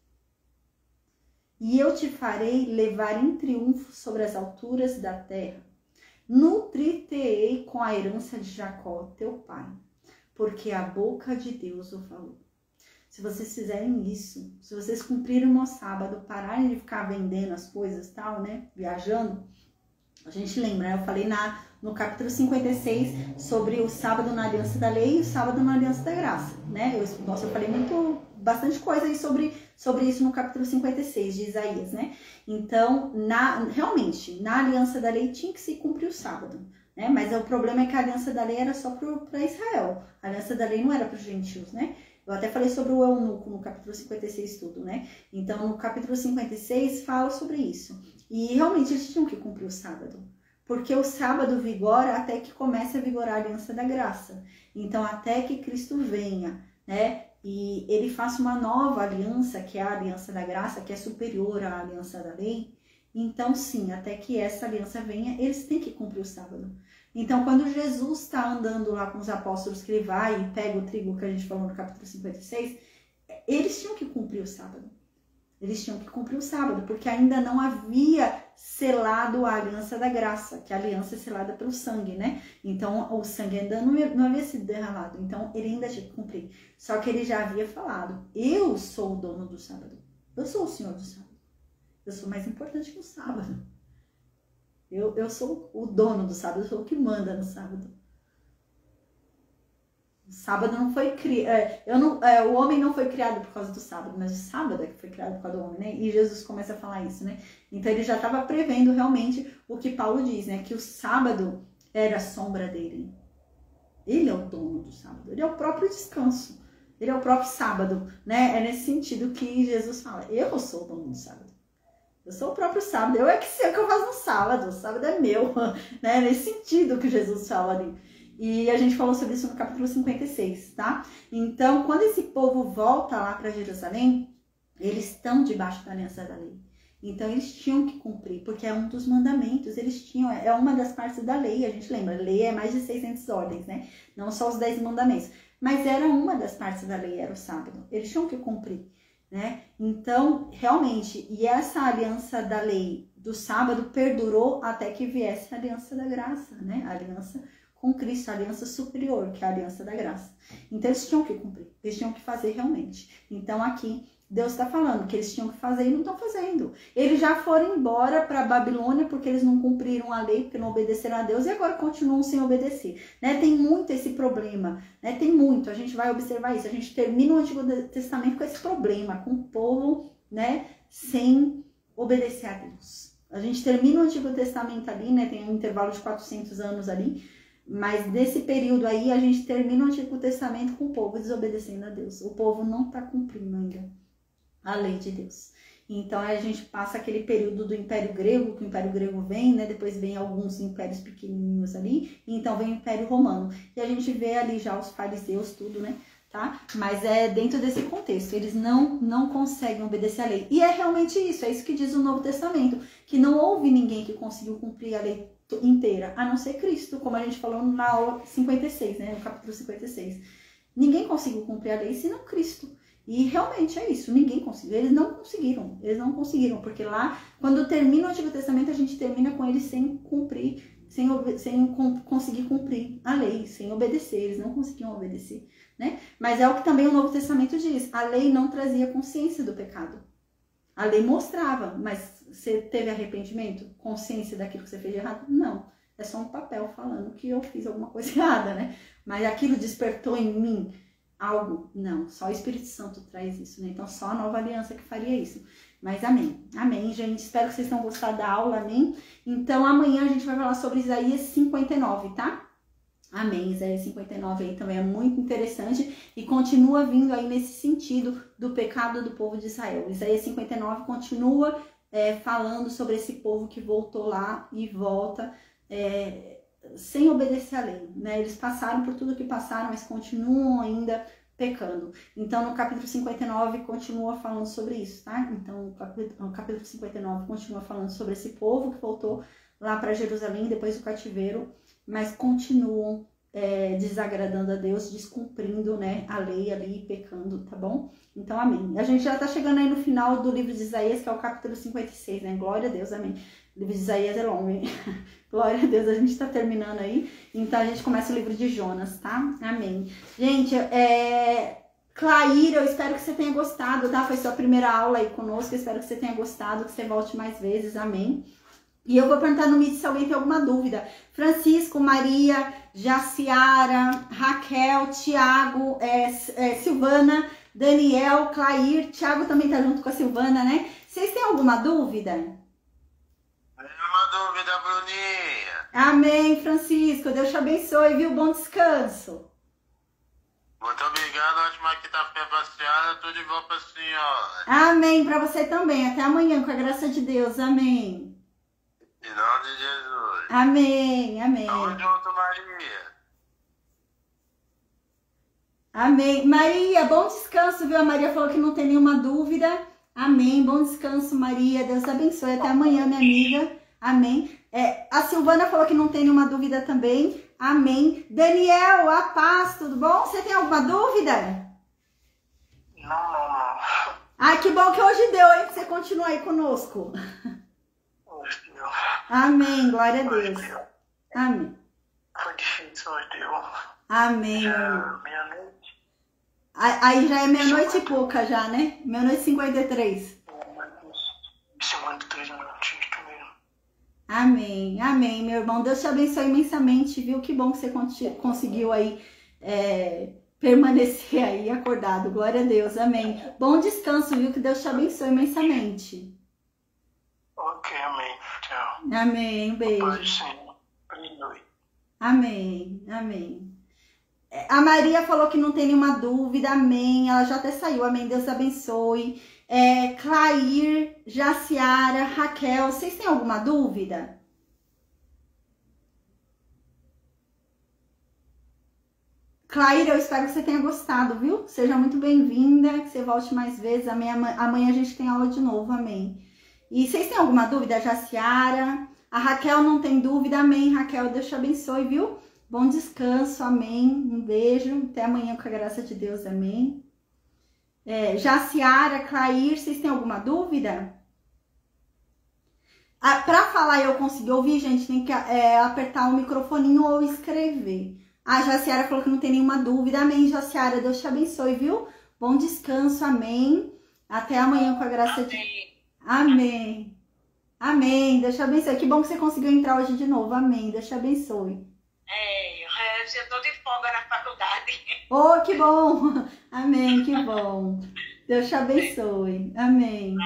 E eu te farei levar em triunfo sobre as alturas da terra. Nutrir-te-ei com a herança de Jacó, teu pai, porque a boca de Deus o falou. Se vocês fizerem isso, se vocês cumprirem o meu sábado, pararem de ficar vendendo as coisas tal, né, viajando, a gente lembra, eu falei no capítulo 56 sobre o sábado na aliança da lei e o sábado na aliança da graça, né? Eu falei bastante coisa aí sobre isso no capítulo 56 de Isaías, né? Então, realmente, na aliança da lei tinha que se cumprir o sábado, né? Mas o problema é que a aliança da lei era só para Israel, a aliança da lei não era para os gentios, né? Eu até falei sobre o eunuco no capítulo 56 tudo, né? Então, no capítulo 56 fala sobre isso. E realmente eles tinham que cumprir o sábado. Porque o sábado vigora até que comece a vigorar a aliança da graça. Então, até que Cristo venha, né? E ele faça uma nova aliança, que é a aliança da graça, que é superior à aliança da lei. Então, sim, até que essa aliança venha, eles têm que cumprir o sábado. Então, quando Jesus está andando lá com os apóstolos, que ele vai e pega o trigo que a gente falou no capítulo 56, eles tinham que cumprir o sábado. Eles tinham que cumprir o sábado, porque ainda não havia selado a aliança da graça, que a aliança é selada pelo sangue, né? Então, o sangue ainda não havia sido derramado, então ele ainda tinha que cumprir. Só que ele já havia falado, eu sou o dono do sábado, eu sou o senhor do sábado, eu sou mais importante que o sábado. Eu sou o dono do sábado, eu sou o que manda no sábado. O sábado não foi criado, o homem não foi criado por causa do sábado, mas o sábado é que foi criado por causa do homem, né? E Jesus começa a falar isso, né? Então ele já estava prevendo realmente o que Paulo diz, né? Que o sábado era a sombra dele. Ele é o dono do sábado, ele é o próprio descanso, ele é o próprio sábado, né? É nesse sentido que Jesus fala, eu sou o dono do sábado. Eu sou o próprio sábado, eu é que sei o que eu faço no sábado, o sábado é meu, né? Nesse sentido que Jesus fala ali. E a gente falou sobre isso no capítulo 56, tá? Então, quando esse povo volta lá para Jerusalém, eles estão debaixo da aliança da lei. Então, eles tinham que cumprir, porque é um dos mandamentos, eles tinham, é uma das partes da lei, a gente lembra, a lei é mais de 600 ordens, né? Não só os 10 mandamentos, mas era uma das partes da lei, era o sábado. Eles tinham que cumprir, né? Então, realmente, e essa aliança da lei do sábado perdurou até que viesse a aliança da graça, né? A aliança com Cristo, a aliança superior, que é a aliança da graça. Então, eles tinham que cumprir, eles tinham que fazer realmente. Então, aqui, Deus está falando que eles tinham que fazer e não estão fazendo. Eles já foram embora para a Babilônia porque eles não cumpriram a lei, porque não obedeceram a Deus e agora continuam sem obedecer. Né? Tem muito esse problema, né? Tem muito, a gente vai observar isso. A gente termina o Antigo Testamento com esse problema, com o povo, né, sem obedecer a Deus. A gente termina o Antigo Testamento ali, né, tem um intervalo de 400 anos ali, mas nesse período aí a gente termina o Antigo Testamento com o povo desobedecendo a Deus. O povo não está cumprindo ainda a lei de Deus. Então a gente passa aquele período do Império Grego, que o Império Grego vem, né? Depois vem alguns impérios pequenininhos ali, e então vem o Império Romano. E a gente vê ali já os fariseus, tudo, né? Tá? Mas é dentro desse contexto, eles não conseguem obedecer a lei. E é realmente isso, é isso que diz o Novo Testamento, que não houve ninguém que conseguiu cumprir a lei inteira, a não ser Cristo, como a gente falou na aula 56, né? No capítulo 56. Ninguém conseguiu cumprir a lei senão Cristo. E realmente é isso, ninguém conseguiu, eles não conseguiram, porque lá, quando termina o Antigo Testamento, a gente termina com eles sem cumprir, sem conseguir cumprir a lei, sem obedecer, eles não conseguiam obedecer, né? Mas é o que também o Novo Testamento diz, a lei não trazia consciência do pecado, a lei mostrava, mas você teve arrependimento, consciência daquilo que você fez de errado? Não, é só um papel falando que eu fiz alguma coisa errada, né? Mas aquilo despertou em mim algo? Não, só o Espírito Santo traz isso, né? Então só a nova aliança que faria isso. Mas amém, amém, gente, espero que vocês tenham gostado da aula, amém? Então amanhã a gente vai falar sobre Isaías 59, tá? Amém, Isaías 59 aí também é muito interessante e continua vindo aí nesse sentido do pecado do povo de Israel. Isaías 59 continua falando sobre esse povo que voltou lá e volta sem obedecer à lei, né? Eles passaram por tudo que passaram, mas continuam ainda pecando. Então, no capítulo 59 continua falando sobre isso, tá? Então, o capítulo 59 continua falando sobre esse povo que voltou lá para Jerusalém depois do cativeiro, mas continuam desagradando a Deus, descumprindo, né, a lei ali, pecando, tá bom? Então, amém. A gente já tá chegando aí no final do livro de Isaías, que é o capítulo 56, né? Glória a Deus, amém. O livro de Isaías é longo, hein? Glória a Deus, a gente tá terminando aí. Então, a gente começa o livro de Jonas, tá? Amém. Gente, Clair, eu espero que você tenha gostado, tá? Foi sua primeira aula aí conosco, eu espero que você tenha gostado, que você volte mais vezes, amém. E eu vou perguntar no Meet se alguém tem alguma dúvida. Francisco, Maria, Jaciara, Raquel, Tiago, Silvana, Daniel, Clair, Tiago também tá junto com a Silvana, né? Vocês têm alguma dúvida? Nenhuma dúvida, Bruninha. Amém, Francisco. Deus te abençoe, viu? Bom descanso. Muito obrigado, ótima quinta-feira pra senhora, tudo de bom pra senhora. Amém, pra você também. Até amanhã, com a graça de Deus. Amém. Em nome de Jesus. Amém, amém. Tamo junto, Maria. Amém. Maria, bom descanso, viu? A Maria falou que não tem nenhuma dúvida. Amém. Bom descanso, Maria. Deus abençoe. Até amanhã, minha amiga. Amém. A Silvana falou que não tem nenhuma dúvida também. Amém. Daniel, a paz, tudo bom? Você tem alguma dúvida? Não. Ah, que bom que hoje deu, hein? Que você continua aí conosco. Hoje deu. Amém. Glória a Hoje Deus. deu. Amém. Foi difícil, hoje deu. Amém. Já meia-noite. Aí já é meia-noite e pouca já, né? Meia-noite e 53. 53 minutinhos mesmo. Amém, amém, meu irmão. Deus te abençoe imensamente, viu? Que bom que você conseguiu aí permanecer aí acordado. Glória a Deus, amém. Bom descanso, viu? Que Deus te abençoe imensamente. Ok, amém. Tchau. Amém, beijo. Paz, Senhor. Feliz noite. Amém, amém. A Maria falou que não tem nenhuma dúvida, amém. Ela já até saiu, amém. Deus abençoe. Clair, Jaciara, Raquel, vocês têm alguma dúvida? Clair, eu espero que você tenha gostado, viu? Seja muito bem-vinda, que você volte mais vezes. Amém. Amanhã a gente tem aula de novo, amém. E vocês têm alguma dúvida, Jaciara? A Raquel não tem dúvida, amém. Raquel, Deus te abençoe, viu? Bom descanso, amém. Um beijo. Até amanhã com a graça de Deus, amém. Jaciara, Clair, vocês têm alguma dúvida? Para falar e eu conseguir ouvir, gente, tem que apertar o microfoninho ou escrever. A Jaciara falou que não tem nenhuma dúvida. Amém, Jaciara. Deus te abençoe, viu? Bom descanso, amém. Até amanhã com a graça de Deus. Amém. Amém. Deus te abençoe. Que bom que você conseguiu entrar hoje de novo. Amém. Deus te abençoe. Eu tô de folga na faculdade. Oh, que bom! Amém, que bom. Deus te abençoe. Amém.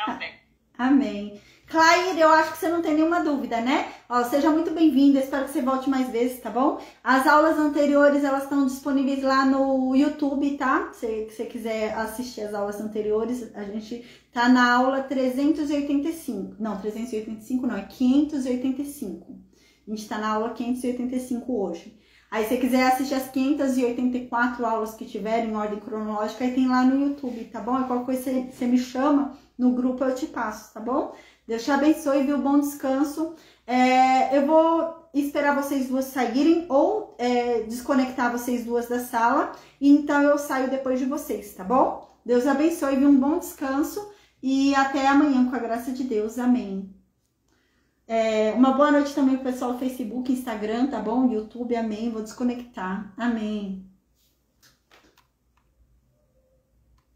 Também. Amém. Clair, eu acho que você não tem nenhuma dúvida, né? Ó, seja muito bem-vinda, espero que você volte mais vezes, tá bom? As aulas anteriores, elas estão disponíveis lá no YouTube, tá? Se você quiser assistir as aulas anteriores, a gente tá na aula 385. Não, 385 não, é 585. A gente tá na aula 585 hoje. Aí, se você quiser assistir as 584 aulas que tiverem em ordem cronológica, aí tem lá no YouTube, tá bom? Qualquer coisa você me chama no grupo, eu te passo, tá bom? Deus te abençoe, viu? Bom descanso. Eu vou esperar vocês duas saírem ou desconectar vocês duas da sala. Então, eu saio depois de vocês, tá bom? Deus abençoe, viu? Um bom descanso e até amanhã com a graça de Deus. Amém. Uma boa noite também pro pessoal do Facebook, Instagram, tá bom? YouTube, amém. Vou desconectar. Amém.